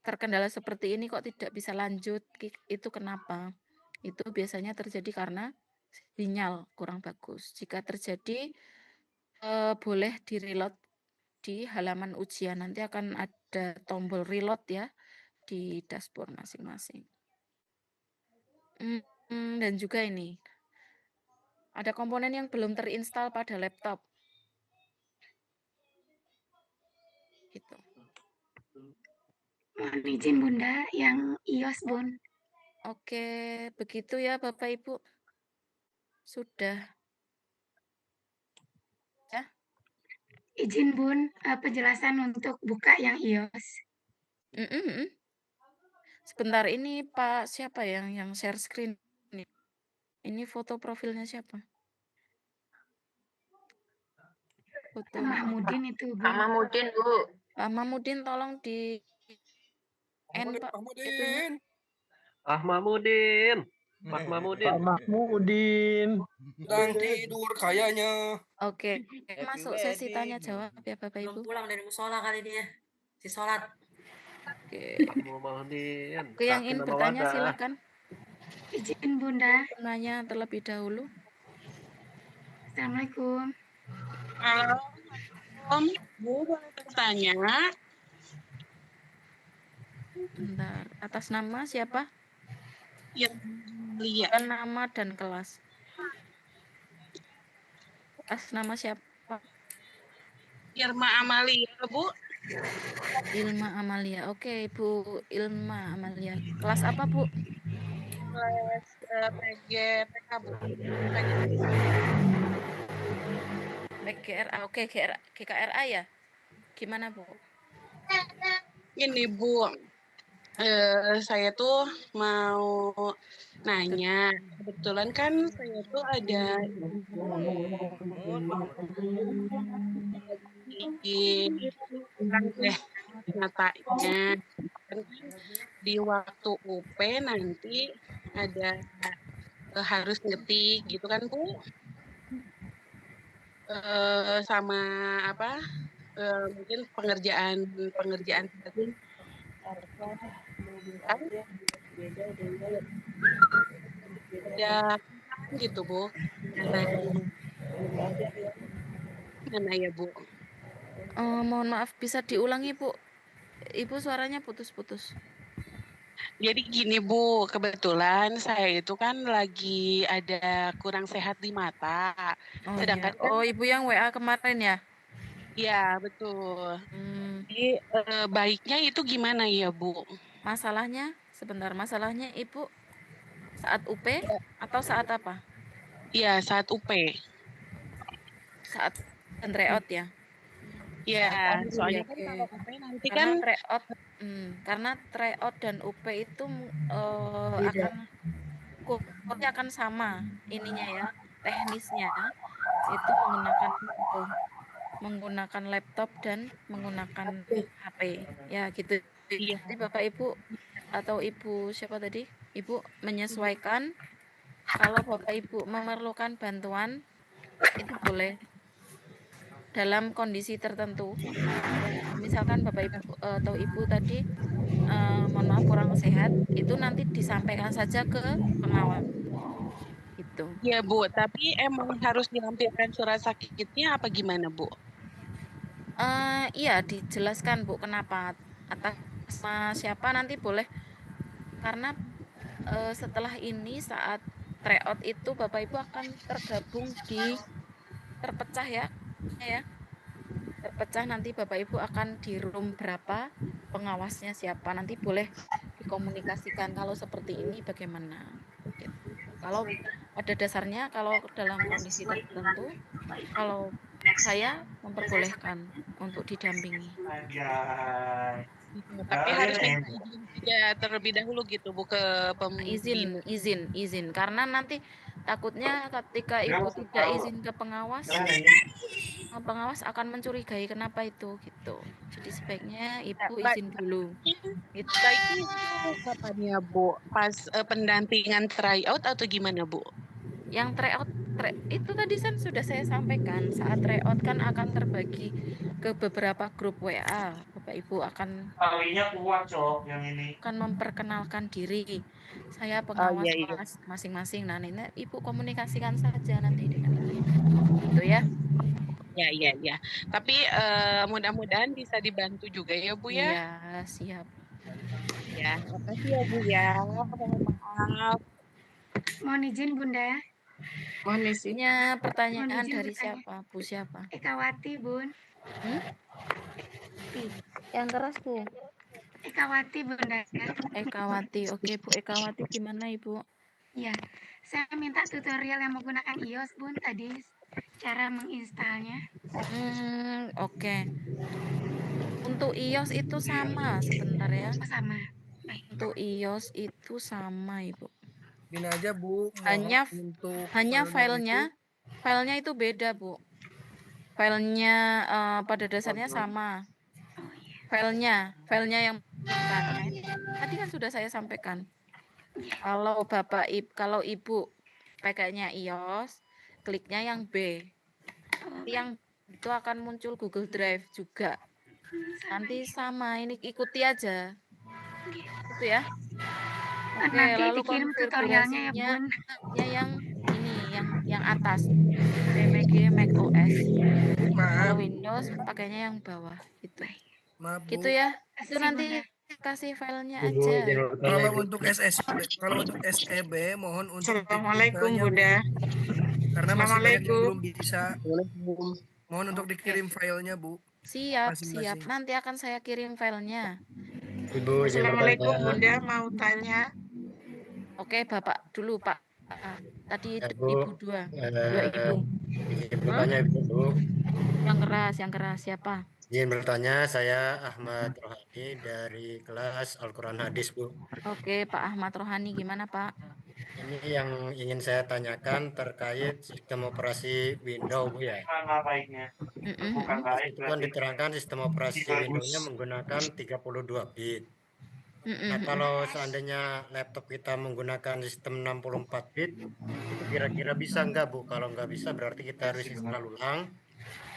terkendala seperti ini kok tidak bisa lanjut, itu kenapa? Itu biasanya terjadi karena sinyal kurang bagus. Jika terjadi, boleh di-reload di halaman ujian. Nanti akan ada tombol reload ya di dashboard masing-masing. Dan juga ini, ada komponen yang belum terinstall pada laptop. Gitu. Mohon izin Bunda, yang iOS Bun. Oke, begitu ya Bapak Ibu. Sudah. Ya. Izin Bun, penjelasan untuk buka yang iOS. Sebentar, ini Pak siapa yang share screen ini? Ini foto profilnya siapa? Foto Pak Mahmudin itu Bu. Pak Mahmudin, Bu. Pak Mahmudin tolong di end Pak. Mahmudin. Pak Mahmudin. Pak Mahmudin. Pak Mahmudin. Sedang tidur kayaknya. Oke, Happy masuk sesi wedding. tanya jawab ya Bapak Belum Ibu. pulang dari musola kali dia. Si sholat. Oke. Pak Mahmudin. Oke, yang ingin Nama bertanya wadah. silakan. Izin Bunda. Penanya terlebih dahulu. Assalamualaikum. Halo, Om, Bu boleh bertanya? Bentar, atas nama siapa? Ya, Lia. Dan nama dan kelas. Atas nama siapa? Irma Amalia, Bu. Ilma Amalia. Oke, Bu Ilma Amalia. Kelas apa, Bu? Kelas PGPK, Bu. PGRA. Oke, GKRA ya? Gimana, Bu? Ini, Bu. Saya tuh mau nanya. Kebetulan kan saya tuh ada di nyatanya. Di waktu UP nanti ada harus ngetik gitu kan Bu, sama apa mungkin pengerjaan ya gitu Bu. Mana ya Bu? Mohon maaf, bisa diulangi, Bu. Ibu suaranya putus-putus. Jadi gini Bu, kebetulan saya itu kan lagi ada kurang sehat di mata. Oh, Sedangkan iya. Oh, Ibu yang WA kemarin ya? Iya, betul. Jadi baiknya itu gimana ya Bu? Masalahnya, sebentar, masalahnya Ibu saat UP atau saat apa? Iya, saat UP. Saat tryout ya? Iya, soalnya kan kalau UP nanti kan karena tryout dan UP itu kurangnya akan sama ininya ya, teknisnya itu menggunakan menggunakan laptop dan menggunakan HP. Ya gitu. Iya. Jadi Bapak Ibu atau Ibu siapa tadi? Ibu menyesuaikan kalau Bapak Ibu memerlukan bantuan itu boleh dalam kondisi tertentu. Misalkan Bapak Ibu atau Ibu tadi mohon maaf kurang sehat, itu nanti disampaikan saja ke pengawas. Gitu. Iya Bu, tapi emang harus dilampirkan surat sakitnya apa gimana Bu? Iya dijelaskan Bu kenapa atas nama siapa nanti boleh karena setelah ini saat tryout itu Bapak Ibu akan tergabung di terpecah ya terpecah nanti Bapak Ibu akan di room berapa pengawasnya siapa nanti boleh dikomunikasikan kalau seperti ini bagaimana gitu. Kalau pada dasarnya kalau dalam kondisi tertentu kalau saya memperbolehkan untuk didampingi. Tapi harus minta izin juga terlebih dahulu gitu Bu ke izin karena nanti takutnya ketika Ibu tidak izin ke pengawas akan mencurigai kenapa itu gitu. Jadi sebaiknya Ibu izin dulu. Itu baiknya kapan ya Bu? Pas pendampingan tryout atau gimana Bu? Yang tryout itu tadi kan sudah saya sampaikan saat tryout kan akan terbagi ke beberapa grup WA. Bapak Ibu akan kuat Cok yang ini. Akan memperkenalkan diri. Saya pengawas masing-masing. Nah, ini Ibu komunikasikan saja nanti dengan itu. Gitu ya. Ya. Tapi mudah-mudahan bisa dibantu juga ya Bu ya. Iya, siap. Ya, makasih ya Bu ya. Maaf. Mohon izin Bunda. Mohon izin. Pertanyaan izin dari bertanya. siapa? Bu siapa? Ekawati Bun. Yang keras Bu. Ekawati Bunda. Ekawati. Oke Bu Ekawati gimana Ibu? Iya, saya minta tutorial yang menggunakan iOS Bun tadi cara menginstalnya. Oke. Untuk iOS itu sama sebentar ya. Sama. Untuk iOS itu sama Ibu. Gini aja Bu, Hanya filenya itu beda Bu. Filenya pada dasarnya sama. Filenya yang tadi kan sudah saya sampaikan. Kalau Ibu pakainya iOS, kliknya yang B. Yang itu akan muncul Google Drive juga. Nanti sama, ini ikuti aja. Itu ya. Oke, nanti lalu dikirim tutorialnya ya Bun. yang atas. PMG Mac OS. Kalau Maaf. Windows pakainya yang bawah gitu. Maaf Bu. Gitu ya. Itu nanti kasih filenya aja. Kalau untuk SEB mohon untuk Assalamualaikum Bunda. Karena masih banyak yang belum bisa. Mohon untuk dikirim filenya Bu. Siap. Nanti akan saya kirim filenya. Ibu, Assalamualaikum Bunda, mau tanya. Oke, Bapak dulu Pak. Tadi Ya, Ibu dua Ibu. Izin bertanya Bu. Yang keras siapa? Izin bertanya, saya Ahmad Rohani dari kelas Al-Quran Hadis Bu. Oke, Pak Ahmad Rohani gimana Pak? Ini yang ingin saya tanyakan terkait sistem operasi Windows Bu ya. Itu kan diterangkan sistem operasi Windows-nya menggunakan 32 bit. Nah, kalau seandainya laptop kita menggunakan sistem 64 bit, itu kira-kira bisa nggak Bu? Kalau nggak bisa berarti kita harus install ulang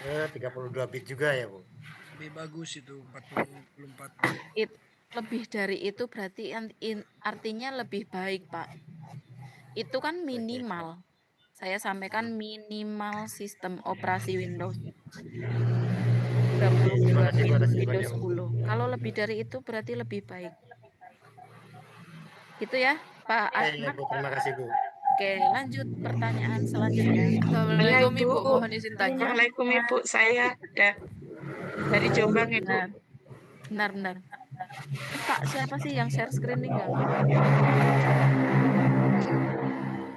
ke 32 bit juga ya Bu? Lebih bagus itu 44 bit. Lebih dari itu berarti artinya lebih baik Pak. Itu kan minimal. Saya sampaikan minimal sistem operasi Windows. 32 bit Windows 10. Kalau lebih dari itu berarti lebih baik. Gitu ya, Pak Ahmad. Terima kasih Bu. Oke, lanjut pertanyaan selanjutnya. Assalamualaikum Ibu, mohon izin tanya. Assalamualaikum Ibu, saya dari Jombang Ibu. Benar. Pak, siapa sih yang share screen enggak?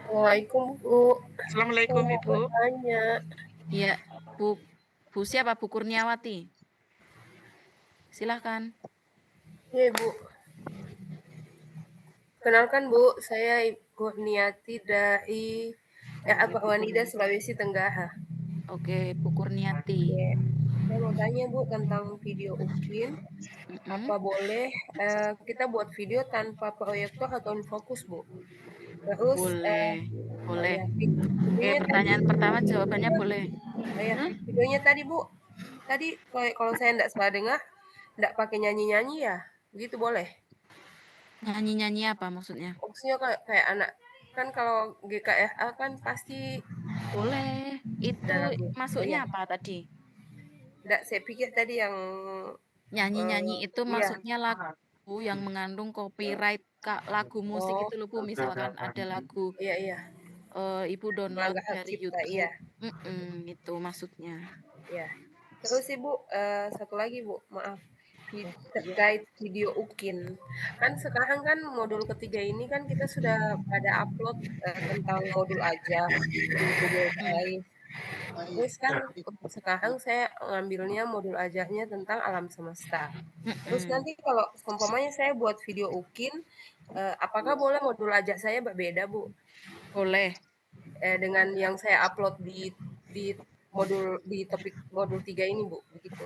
Assalamualaikum Bu. Assalamualaikum Ibu. Iya, Bu siapa? Bu Kurniawati. Silahkan. Iya Bu. Kenalkan Bu, saya Ibu Niati dari Wanida Sulawesi Tenggara. Oke, Bu Kurniati. Saya mau tanya Bu tentang video UKIN. Apa boleh kita buat video tanpa proyektor atau fokus Bu? Terus Boleh. ya, Oke, videonya pertanyaan pertama jawabannya boleh. videonya tadi Bu. Tadi kalau saya enggak salah dengar, enggak pakai nyanyi-nyanyi ya? Begitu boleh? Nyanyi-nyanyi apa maksudnya? Maksudnya kayak anak kan kalau GKRA kan pasti boleh. Itu masuknya apa tadi? Enggak, saya pikir tadi yang nyanyi-nyanyi itu maksudnya lagu yang mengandung copyright lagu musik itu loh Bu, misalkan ada lagu Ibu download dari YouTube. Itu maksudnya. Ya. Terus Ibu satu lagi Bu, maaf. Terkait video UKIN. Kan sekarang kan modul ketiga ini kan kita sudah pada upload tentang modul aja di Google Drive. Terus kan sekarang saya ngambilnya modul ajarnya tentang alam semesta. Terus nanti kalau seumpamanya saya buat video UKIN, apakah boleh modul ajar saya berbeda Bu? Boleh. Dengan yang saya upload di modul di topik modul 3 ini Bu, begitu.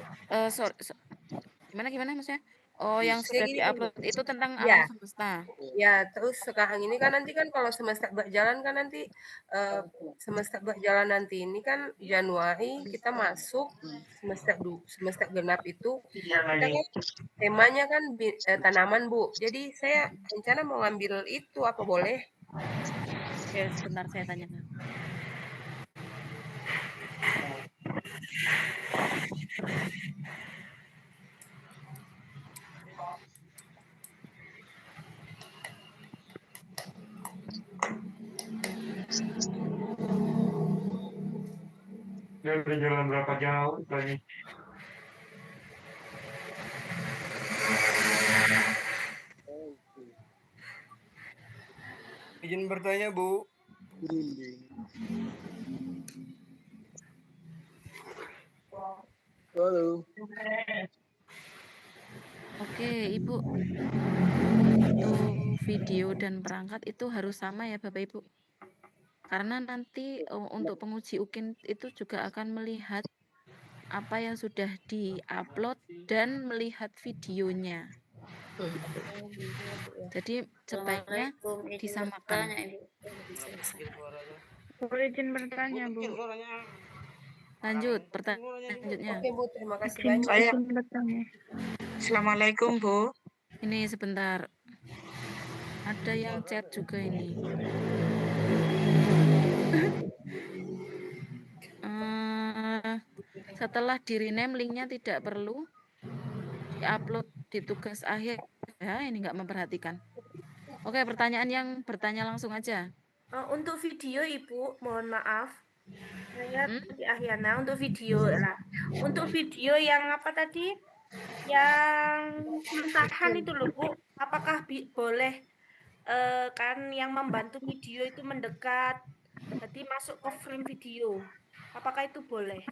Gimana maksudnya? Oh, yang sudah diupload itu tentang alam semesta. Ya, terus sekarang ini kan nanti kan kalau semester berjalan kan nanti semester berjalan nanti ini kan Januari kita masuk semester genap itu kita kan temanya kan tanaman Bu. Jadi saya rencana mau ngambil itu apa boleh? Oke, sebentar saya tanya. Dia udah jalan berapa jauh tadi? Izin bertanya Bu. Halo. Oke, Ibu. Untuk video dan perangkat itu harus sama ya Bapak Ibu. Karena nanti untuk penguji UKIN itu juga akan melihat apa yang sudah di-upload dan melihat videonya. Jadi sebaiknya disamakan. Boleh izin bertanya Bu. Lanjut, pertanyaan selanjutnya. Oke Bu, terima kasih banyak. Assalamualaikum Bu. Ini sebentar. Ada yang chat juga ini. Setelah di-rename linknya tidak perlu di-upload di tugas akhir. Ya, ini nggak memperhatikan. Oke, pertanyaan yang bertanya langsung aja. Untuk video Ibu, mohon maaf. Saya di Ahyana untuk video lah. Untuk video yang apa tadi? Yang mentahan itu loh Bu. Apakah boleh kan yang membantu video itu mendekat, jadi masuk ke frame video. Apakah itu boleh?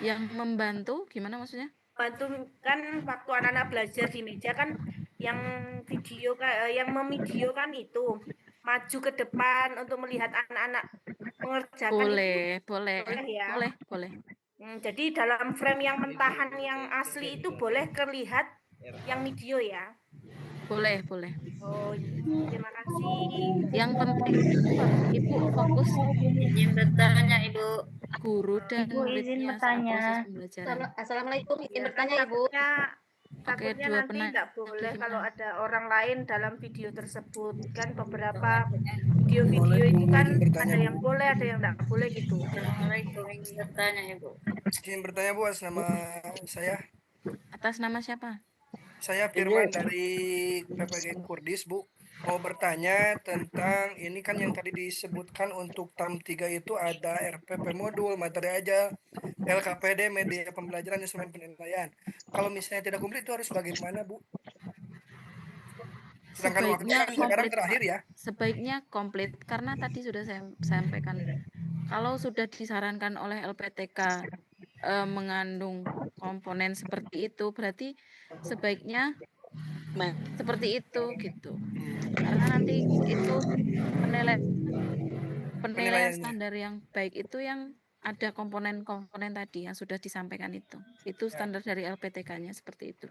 Yang membantu gimana maksudnya? Bantu kan waktu anak-anak belajar di meja kan yang video yang memvideokan itu maju ke depan untuk melihat anak-anak mengerjakan boleh ya. Boleh. Jadi dalam frame yang mentahan yang asli itu boleh terlihat yang video ya. Boleh. Oh, terima kasih. Yang penting Ibu fokus izin bertanya Ibu. Guru dan Ibu izin bertanya. Assalamualaikum, izin bertanya Ibu. Takutnya nanti nggak boleh kalau ada orang lain dalam video tersebut. Kan beberapa video-video itu kan ada yang boleh, ada yang nggak boleh gitu. Assalamualaikum, izin bertanya Ibu. Izin bertanya Bu, atas nama saya. Atas nama siapa? Saya Firman dari PPG Kurdis Bu. Mau bertanya tentang ini kan yang tadi disebutkan untuk TAM 3 itu ada RPP modul, materi aja, LKPD, media pembelajaran, instrumen penilaian. Kalau misalnya tidak komplit itu harus bagaimana Bu? Sedangkan waktunya kan sekarang terakhir ya. Sebaiknya komplit karena tadi sudah saya sampaikan. Kalau sudah disarankan oleh LPTK mengandung komponen seperti itu, berarti sebaiknya seperti itu gitu. Karena nanti itu penilaian standar yang baik itu yang ada komponen-komponen tadi yang sudah disampaikan itu. Itu standar dari LPTK-nya seperti itu.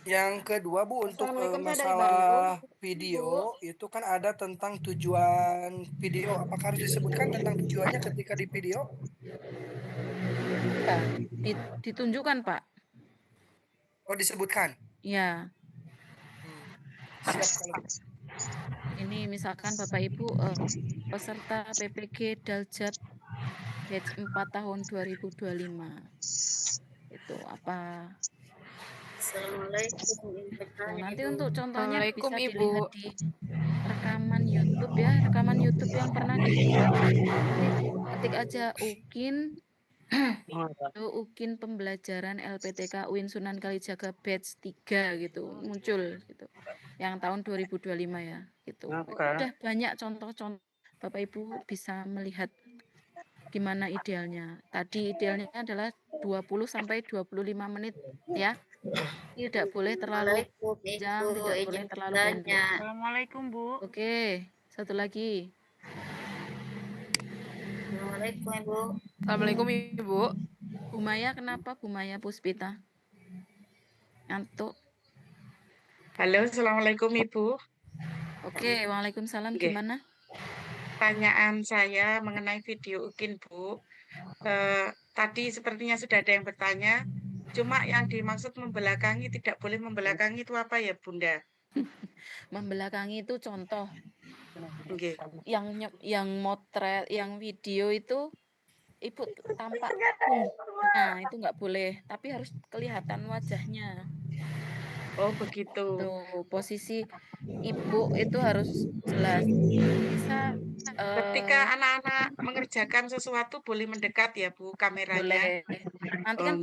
Yang kedua Bu, untuk Assalamualaikum, saya dari masalah Bandung. video itu kan ada tentang tujuan video. Apakah harus disebutkan tentang tujuannya ketika di video? Ya, ditunjukkan Pak. Oh disebutkan. Ya. Siap kalau Ini misalkan Bapak Ibu peserta PPG Daljat batch 4 tahun 2025. Itu apa? Assalamualaikum. Nanti untuk contohnya Assalamualaikum, bisa Ibu. dilihat di rekaman YouTube ya, rekaman YouTube yang pernah dibuat. Nanti ketik aja UKIN pembelajaran LPTK UIN Sunan Kalijaga batch 3 gitu, muncul gitu. Yang tahun 2025 ya, gitu. Udah banyak contoh-contoh. Bapak Ibu bisa melihat gimana idealnya. Tadi idealnya adalah 20 sampai 25 menit ya. Tidak boleh terlalu panjang, tidak boleh terlalu pendek. Assalamualaikum, Bu. Oke, satu lagi. Assalamualaikum, Ibu. Assalamualaikum, Ibu. Bu Maya, kenapa Bu Maya Puspita? Ngantuk. Halo, Assalamualaikum Ibu. Oke, Waalaikumsalam. Gimana? Pertanyaan saya mengenai video UKIN, Bu. Tadi sepertinya sudah ada yang bertanya, cuma yang dimaksud membelakangi, tidak boleh membelakangi itu apa ya, Bunda? Membelakangi itu contoh. Okay. Yang motret, yang video itu Ibu tampak nah itu nggak boleh, tapi harus kelihatan wajahnya. Oh begitu. Tuh, posisi Ibu itu harus jelas. Bisa ketika anak-anak mengerjakan sesuatu boleh mendekat ya Bu kameranya. Boleh. Nanti kan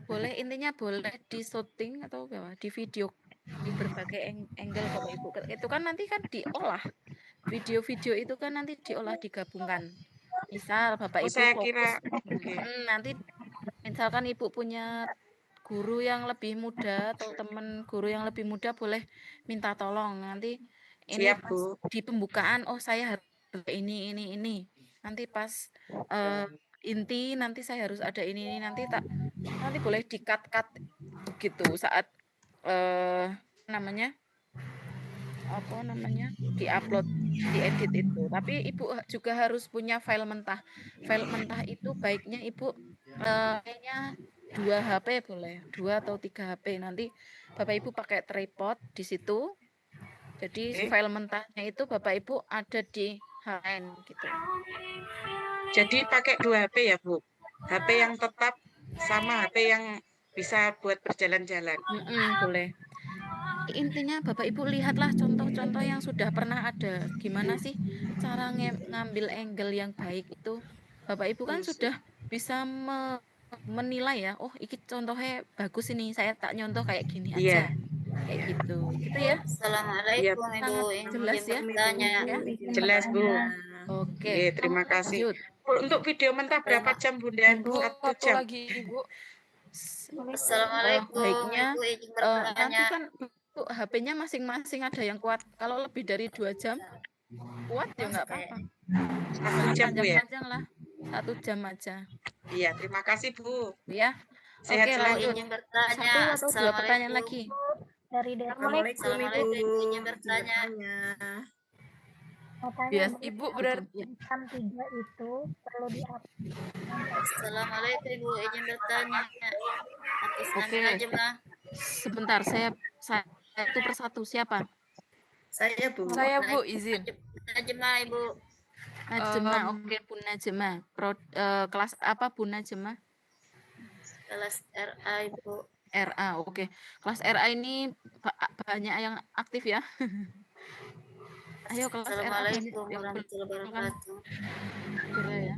boleh intinya boleh di syuting atau apa? Di video di berbagai angle Bapak Ibu. Itu kan nanti kan diolah. Video-video itu kan nanti diolah digabungkan. Misal Bapak Ibu saya fokus kira nanti misalkan Ibu punya guru yang lebih muda atau teman guru yang lebih muda boleh minta tolong nanti ini siap, pas Bu. di pembukaan saya harus ini nanti pas inti nanti saya harus ada ini nanti boleh di-cut gitu saat di-upload, diedit itu. Tapi Ibu juga harus punya file mentah. File mentah itu baiknya Ibu kayaknya 2 HP boleh, 2 atau 3 HP. Nanti Bapak Ibu pakai tripod di situ. Jadi file mentahnya itu Bapak Ibu ada di HN gitu. Jadi pakai 2 HP ya, Bu? HP yang tetap sama HP yang bisa buat berjalan-jalan. Boleh. Intinya Bapak Ibu lihatlah contoh-contoh yang sudah pernah ada. Gimana sih cara ngambil angle yang baik itu? Bapak Ibu kan sudah bisa menilai ya. Oh, iki contohnya bagus ini. Saya tak nyontoh kayak gini aja. Kayak gitu. Gitu ya. Assalamualaikum, Ibu. Jelas ya? Jelas, Bu. Oke. Terima kasih. Untuk video mentah berapa jam, Bunda? 1 jam. Lagi, Ibu. Assalamualaikum. Baiknya Ibu izin nanti bertanya. kan HP-nya masing-masing ada yang kuat. Kalau lebih dari 2 jam kuat ya nggak apa-apa. 1 jam, Bu ya? Panjang lah. 1 jam aja. Iya, terima kasih, Bu. Ya. Sehat Oke, selalu. lanjut. Izin bertanya. 1 atau 2 pertanyaan lagi. Dari Assalamualaikum, Ibu. Izin bertanya. Bias Ibu berarti jam 3 itu perlu di-upload. Assalamualaikum, Ibu. Izin bertanya. Atas nama Najma. Sebentar, saya satu persatu. Siapa? Saya, Bu. Saya, Bu, izin. Najma, Ibu. Najma. Oke, Bu Najma. Kelas apa Bu Najma? Kelas RA, Ibu. RA, oke. Kelas RA ini banyak yang aktif ya. Ayo kelas RA. Assalamualaikum warahmatullahi wabarakatuh. Ya.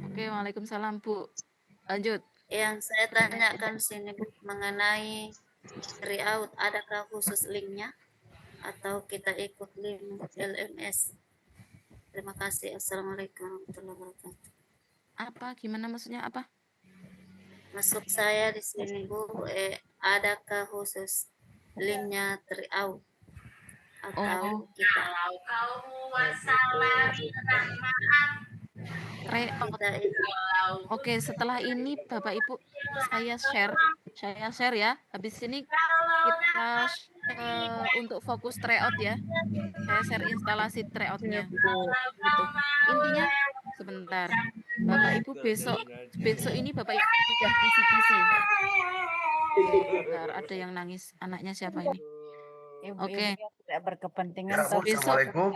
Oke, Waalaikumsalam, Bu. Lanjut. Yang saya tanyakan sini, Bu, mengenai tryout, adakah khusus linknya atau kita ikut link LMS? Terima kasih. Assalamualaikum warahmatullahi wabarakatuh. Apa? Gimana maksudnya apa? Masuk saya di sini, Bu, adakah khusus linknya tryout atau kita tryout. Kita itu Oke, setelah ini Bapak Ibu saya share ya. Habis ini kita untuk fokus tryout ya. Saya share instalasi tryoutnya. Gitu. Intinya sebentar. Bapak Ibu besok ini Bapak Ibu sudah kisi-kisi. Bentar, ada yang nangis. Anaknya siapa ini? Oke. Tidak berkepentingan. Ya, Bu, Assalamualaikum.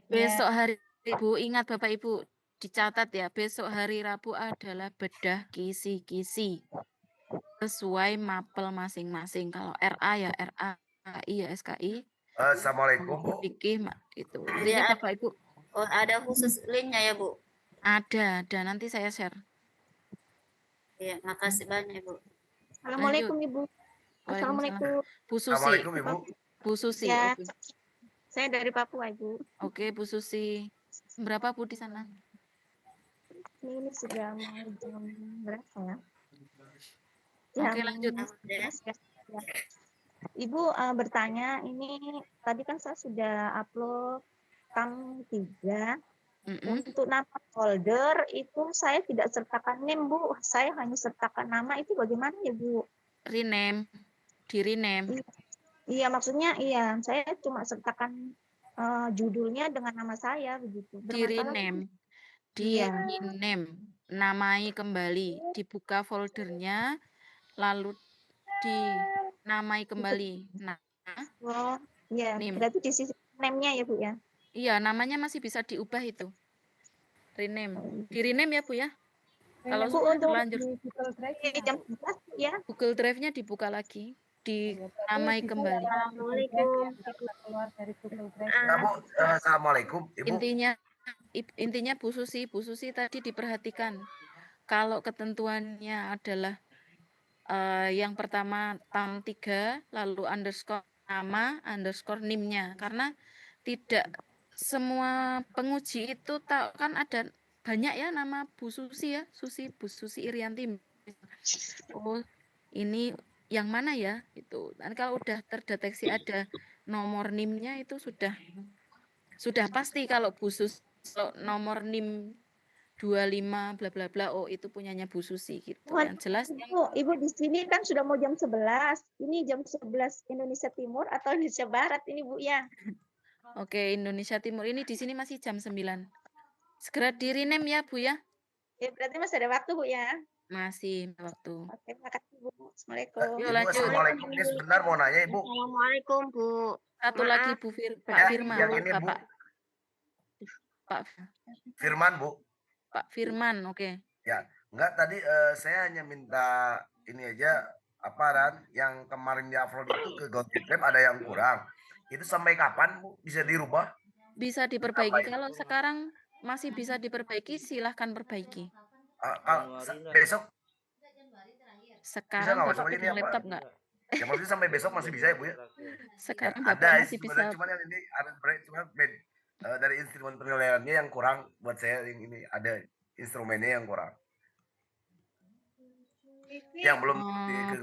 Besok hari Ibu ingat Bapak Ibu dicatat ya. Besok hari Rabu adalah bedah kisi-kisi sesuai mapel masing-masing. Kalau RA ya RA, SKI ya SKI. Assalamualaikum, Bu. Fikih itu. Dia Intinya Bapak Ibu. Oh, ada khusus linknya ya, Bu? Ada. Nanti saya share. Iya, makasih banyak, Bu. Assalamualaikum, Ibu. Assalamualaikum. Bu Susi. Assalamualaikum, Ibu. Bu Susi. Ya, Oke. saya dari Papua, Ibu. Oke, Bu Susi. Berapa Bu di sana? Ini sudah mau jam berapa ya? Oke, lanjut. Ya. Ibu bertanya, ini tadi kan saya sudah upload TAM 3. Untuk nama folder itu saya tidak sertakan name, Bu. Saya hanya sertakan nama, itu bagaimana ya, Bu? Rename. Di rename. Iya, maksudnya iya. Saya cuma sertakan judulnya dengan nama saya begitu. Di rename. Di rename. Namai kembali. Dibuka foldernya, lalu dinamai kembali. Nah, oh, iya. Berarti di sisi name-nya ya, Bu ya? Iya, namanya masih bisa diubah itu. Rename. Di rename ya, Bu ya? Kalau sudah terlanjur. Google Drive jam 11 ya. Google Drive-nya dibuka lagi. Dinamai kembali. Assalamualaikum. Ya, Bu. Assalamualaikum, Ibu. Intinya Bu Susi tadi diperhatikan. Kalau ketentuannya adalah yang pertama TAM 3, lalu underscore nama, underscore NIM-nya. Karena tidak semua penguji itu tahu kan ada banyak ya nama Bu Susi ya, Bu Susi Irianti. Oh, ini yang mana ya? Itu. Dan kalau udah terdeteksi ada nomor NIM-nya itu sudah pasti kalau Bu Susi, kalau nomor NIM 25 bla bla bla, oh itu punyanya Bu Susi gitu. Yang jelas Ibu di sini kan sudah mau jam 11. Ini jam 11 Indonesia Timur atau Indonesia Barat ini, Bu ya? Oke, Indonesia Timur ini di sini masih jam 9. Segera di rename ya, Bu ya. Ya, berarti masih ada waktu, Bu ya? Masih ada waktu. Oke, makasih, Bu. Assalamualaikum. Yuk, lanjut. Assalamualaikum. Ini sebentar mau nanya, Ibu. Assalamualaikum, Bu. Satu lagi Bu Pak Firman. Yang ini, Bu. Pak Firman, Bu. Pak Firman, oke. Ya, enggak tadi saya hanya minta ini aja Ran yang kemarin diupload itu ke GoTrip ada yang kurang. Itu sampai kapan, Bu? Bisa dirubah? Bisa diperbaiki. Kalau sekarang masih bisa diperbaiki, silahkan perbaiki. Besok? Sekarang Bapak pegang laptop enggak? Ya maksudnya sampai besok masih bisa ya, Bu ya? Sekarang ya, Bapak masih bisa. Cuman yang ini ada cuma dari instrumen penilaiannya yang kurang buat saya, yang ini ada instrumennya yang kurang. Yang belum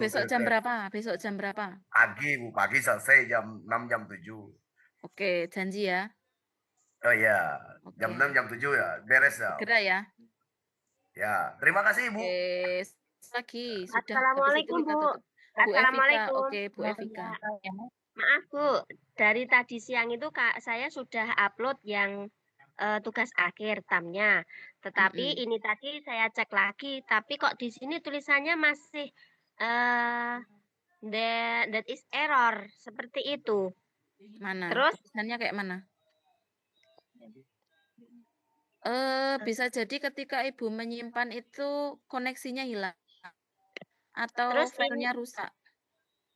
besok jam berapa? Besok jam berapa? Pagi, Bu. Pagi selesai jam 6 jam 7. Oke, janji ya. Oh iya, jam 6 jam 7 ya. Beres ya. Segera ya. Ya, terima kasih, Bu. Lagi sudah. Assalamualaikum, Bu. Assalamualaikum. Oke, Bu Evika. Maaf, Bu. Dari tadi siang itu saya sudah upload yang tugas akhir TAM-nya. Tetapi ini tadi saya cek lagi, tapi kok di sini tulisannya masih that is error seperti itu. Mana? Terus tulisannya kayak mana? Bisa jadi ketika Ibu menyimpan itu koneksinya hilang atau filenya rusak.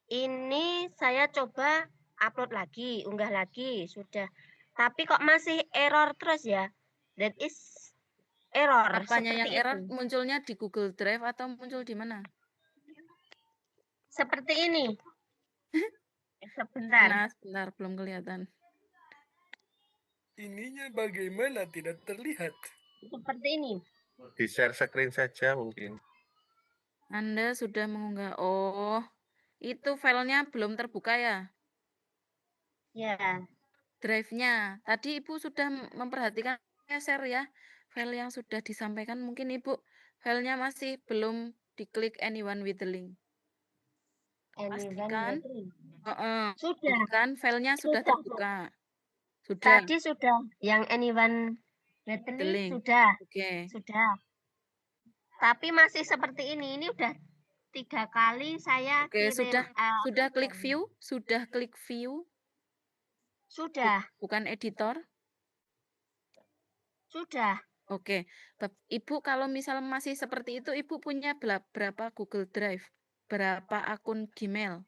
Ini saya coba upload lagi, unggah lagi, sudah. Tapi kok masih error terus ya? That is error. Apanya yang error? Munculnya di Google Drive atau muncul di mana? Seperti ini. Sebentar. Sebentar, belum kelihatan. Ininya bagaimana tidak terlihat? Seperti ini. Di share screen saja mungkin. Anda sudah mengunggah. Oh, itu filenya belum terbuka ya? Ya. Drive-nya. Tadi Ibu sudah memperhatikan share ya. file yang sudah disampaikan, mungkin Ibu filenya masih belum diklik anyone with the link. Pastikan, Sudah. pastikan filenya sudah Sudah. terbuka. Sudah. Tadi sudah yang anyone with the The link link. sudah. Oke. Sudah. Tapi masih seperti ini. Ini udah 3 kali saya Oke, kirim. sudah klik view, sudah klik view. Sudah. Bukan editor. Sudah. Oke, Ibu kalau misal masih seperti itu, Ibu punya berapa Google Drive? Berapa akun Gmail?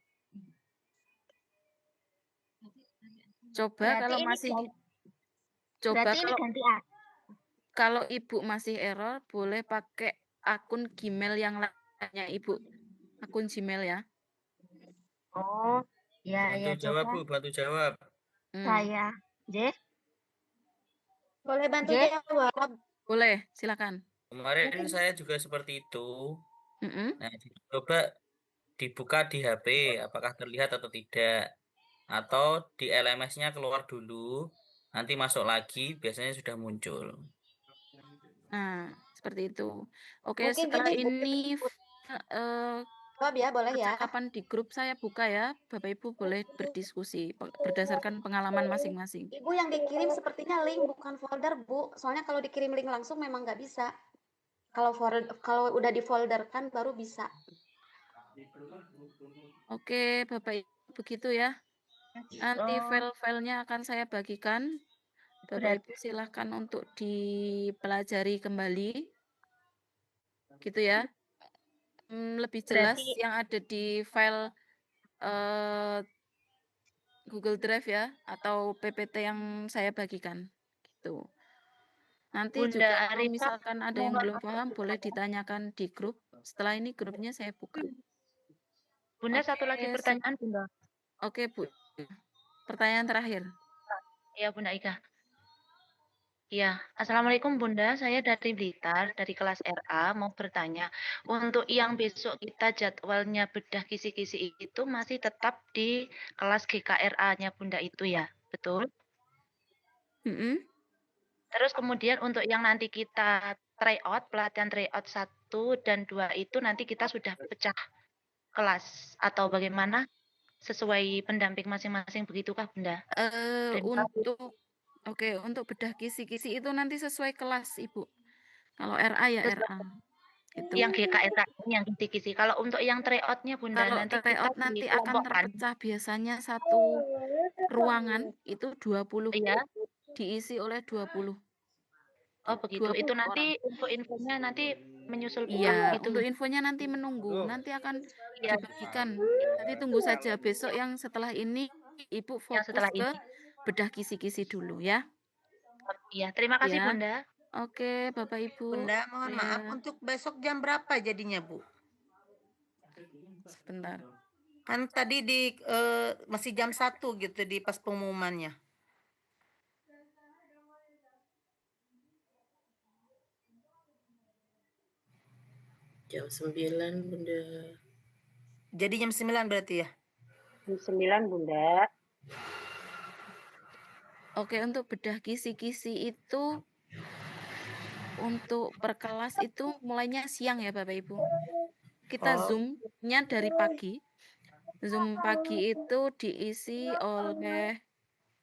Coba Berarti kalau ini masih ganti- coba berarti ini kalau ganti kalau Ibu masih error, boleh pakai akun Gmail yang lainnya Ibu. Akun Gmail ya. Oh, ya Bantu ya jawab, coba. Bu, bantu jawab. Saya, J. Boleh bantu J. jawab. Boleh, silakan. Kemarin saya juga seperti itu. Mm-mm. Nah, coba dibuka di HP, apakah terlihat atau tidak. Atau di LMS-nya keluar dulu, nanti masuk lagi, biasanya sudah muncul. Nah, seperti itu. Oke, Mungkin setelah gini, Bu. ini Jawab ya, boleh ya. percakapan di grup saya buka ya, Bapak Ibu boleh berdiskusi berdasarkan pengalaman masing-masing. Ibu yang dikirim sepertinya link bukan folder, Bu. Soalnya kalau dikirim link langsung memang nggak bisa. Kalau udah difolderkan baru bisa. Oke, Bapak Ibu begitu ya. Nanti file-filenya akan saya bagikan. Bapak Ibu silahkan untuk dipelajari kembali. Gitu ya. Lebih jelas Berarti- yang ada di file Google Drive ya, atau PPT yang saya bagikan. Gitu. Nanti Bunda juga kalau Arifah, misalkan ada yang belum paham, boleh ditanyakan di grup. Setelah ini grupnya saya buka. Bunda Oke, satu lagi pertanyaan Bunda. Oke, Bu. Pertanyaan terakhir. Ya Bunda Ika. Ya, Assalamualaikum Bunda, saya dari Blitar, dari kelas RA, mau bertanya, untuk yang besok kita jadwalnya bedah kisi-kisi itu masih tetap di kelas GKRA-nya Bunda itu ya, betul? Terus kemudian untuk yang nanti kita tryout, pelatihan tryout 1 dan 2 itu nanti kita sudah pecah kelas atau bagaimana sesuai pendamping masing-masing begitukah Bunda? Terima kasih. Untuk bedah kisi-kisi itu nanti sesuai kelas, Ibu. Kalau RA ya RA. Gitu. Yang GKRA ini yang kisi-kisi. Kalau untuk yang tryout-nya Bunda Kalau nanti kita tryout nanti akan dikelompokkan. terpecah biasanya satu ruangan itu 20. Iya. Diisi oleh 20. Oh begitu. 20 Itu nanti orang. untuk infonya nanti menyusul Iya, gitu. untuk infonya nanti menunggu. Nanti akan Iya. dibagikan. Nanti tunggu saja besok yang setelah ini Ibu fokus setelah ke ini. bedah kisi-kisi dulu ya. Iya, terima kasih Ya. Bunda. Oke, Bapak Ibu. Bunda, mohon maaf, untuk besok jam berapa jadinya, Bu? Sebentar. Kan tadi masih jam 1 gitu di pas pengumumannya. Jam 9, Bunda. Jadi jam 9 berarti ya? Jam 9, Bunda. Oke, untuk bedah kisi-kisi itu untuk per kelas itu mulainya siang ya Bapak Ibu. Kita Zoom-nya dari pagi. Zoom pagi itu diisi oleh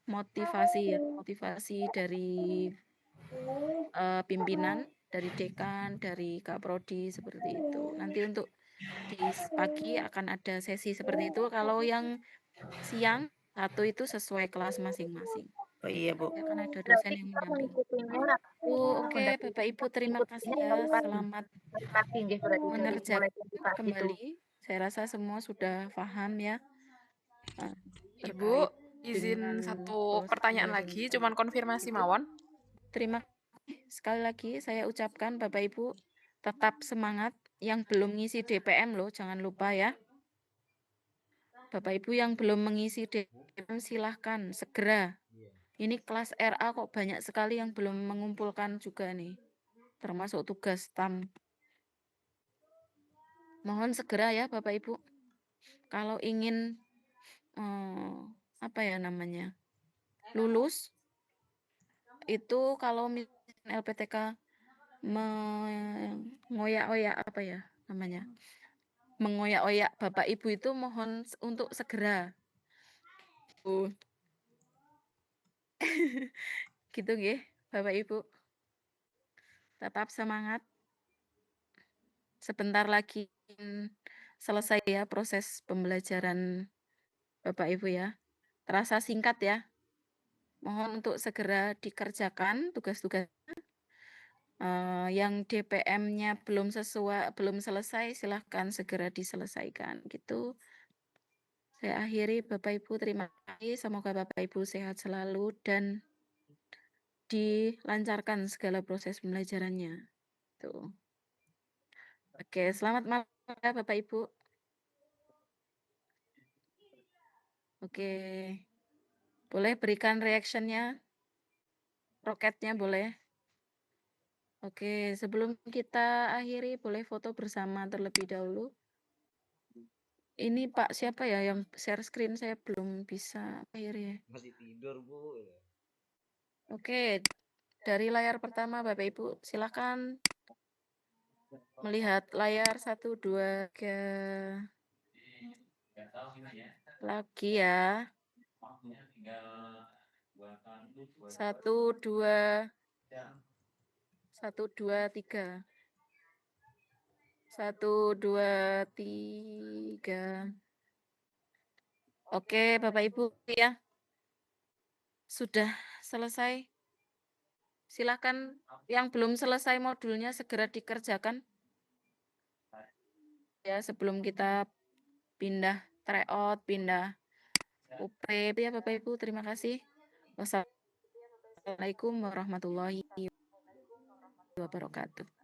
motivasi dari pimpinan, dari dekan, dari Kaprodi seperti itu. Nanti untuk di pagi akan ada sesi seperti itu. Kalau yang siang satu itu sesuai kelas masing-masing. Oh iya, Bu. Akan ada dosen yang mendampingi. Oke, Bapak Ibu terima kasih ya. Selamat mengerjakan kembali. Saya rasa semua sudah paham ya. Ibu, izin satu pertanyaan lagi, cuman konfirmasi mawon. Terima kasih sekali lagi saya ucapkan Bapak Ibu tetap semangat. Yang belum ngisi DPM loh, jangan lupa ya. Bapak Ibu yang belum mengisi DPM silahkan segera. Ini kelas RA kok banyak sekali yang belum mengumpulkan juga nih. Termasuk tugas TAM. Mohon segera ya Bapak Ibu. Kalau ingin lulus itu kalau misalnya LPTK mengoyak-oyak apa ya namanya? Mengoyak-oyak Bapak Ibu itu mohon untuk segera. Gitu nggih, Bapak Ibu. Tetap semangat. Sebentar lagi selesai ya proses pembelajaran Bapak Ibu ya. Terasa singkat ya. Mohon untuk segera dikerjakan tugas-tugasnya. Yang DPM-nya belum selesai, silahkan segera diselesaikan gitu. Saya akhiri Bapak Ibu, terima kasih. Semoga Bapak Ibu sehat selalu dan dilancarkan segala proses pembelajarannya. Tuh. Oke, selamat malam ya Bapak Ibu. Oke. Boleh berikan reaction-nya? Roketnya boleh? Oke, sebelum kita akhiri boleh foto bersama terlebih dahulu. Ini Pak siapa ya yang share screen, saya belum bisa akhirnya. Masih tidur, Bu. Oke, dari layar pertama Bapak Ibu, silakan melihat layar 1, 2, 3. Lagi ya. 1, 2. 1, 2, 3. 1, 2, 3. Oke, Bapak Ibu ya. Sudah selesai. Silakan yang belum selesai modulnya segera dikerjakan. Ya, sebelum kita pindah tryout, pindah UP ya Bapak Ibu, terima kasih. Wassalamualaikum warahmatullahi wabarakatuh.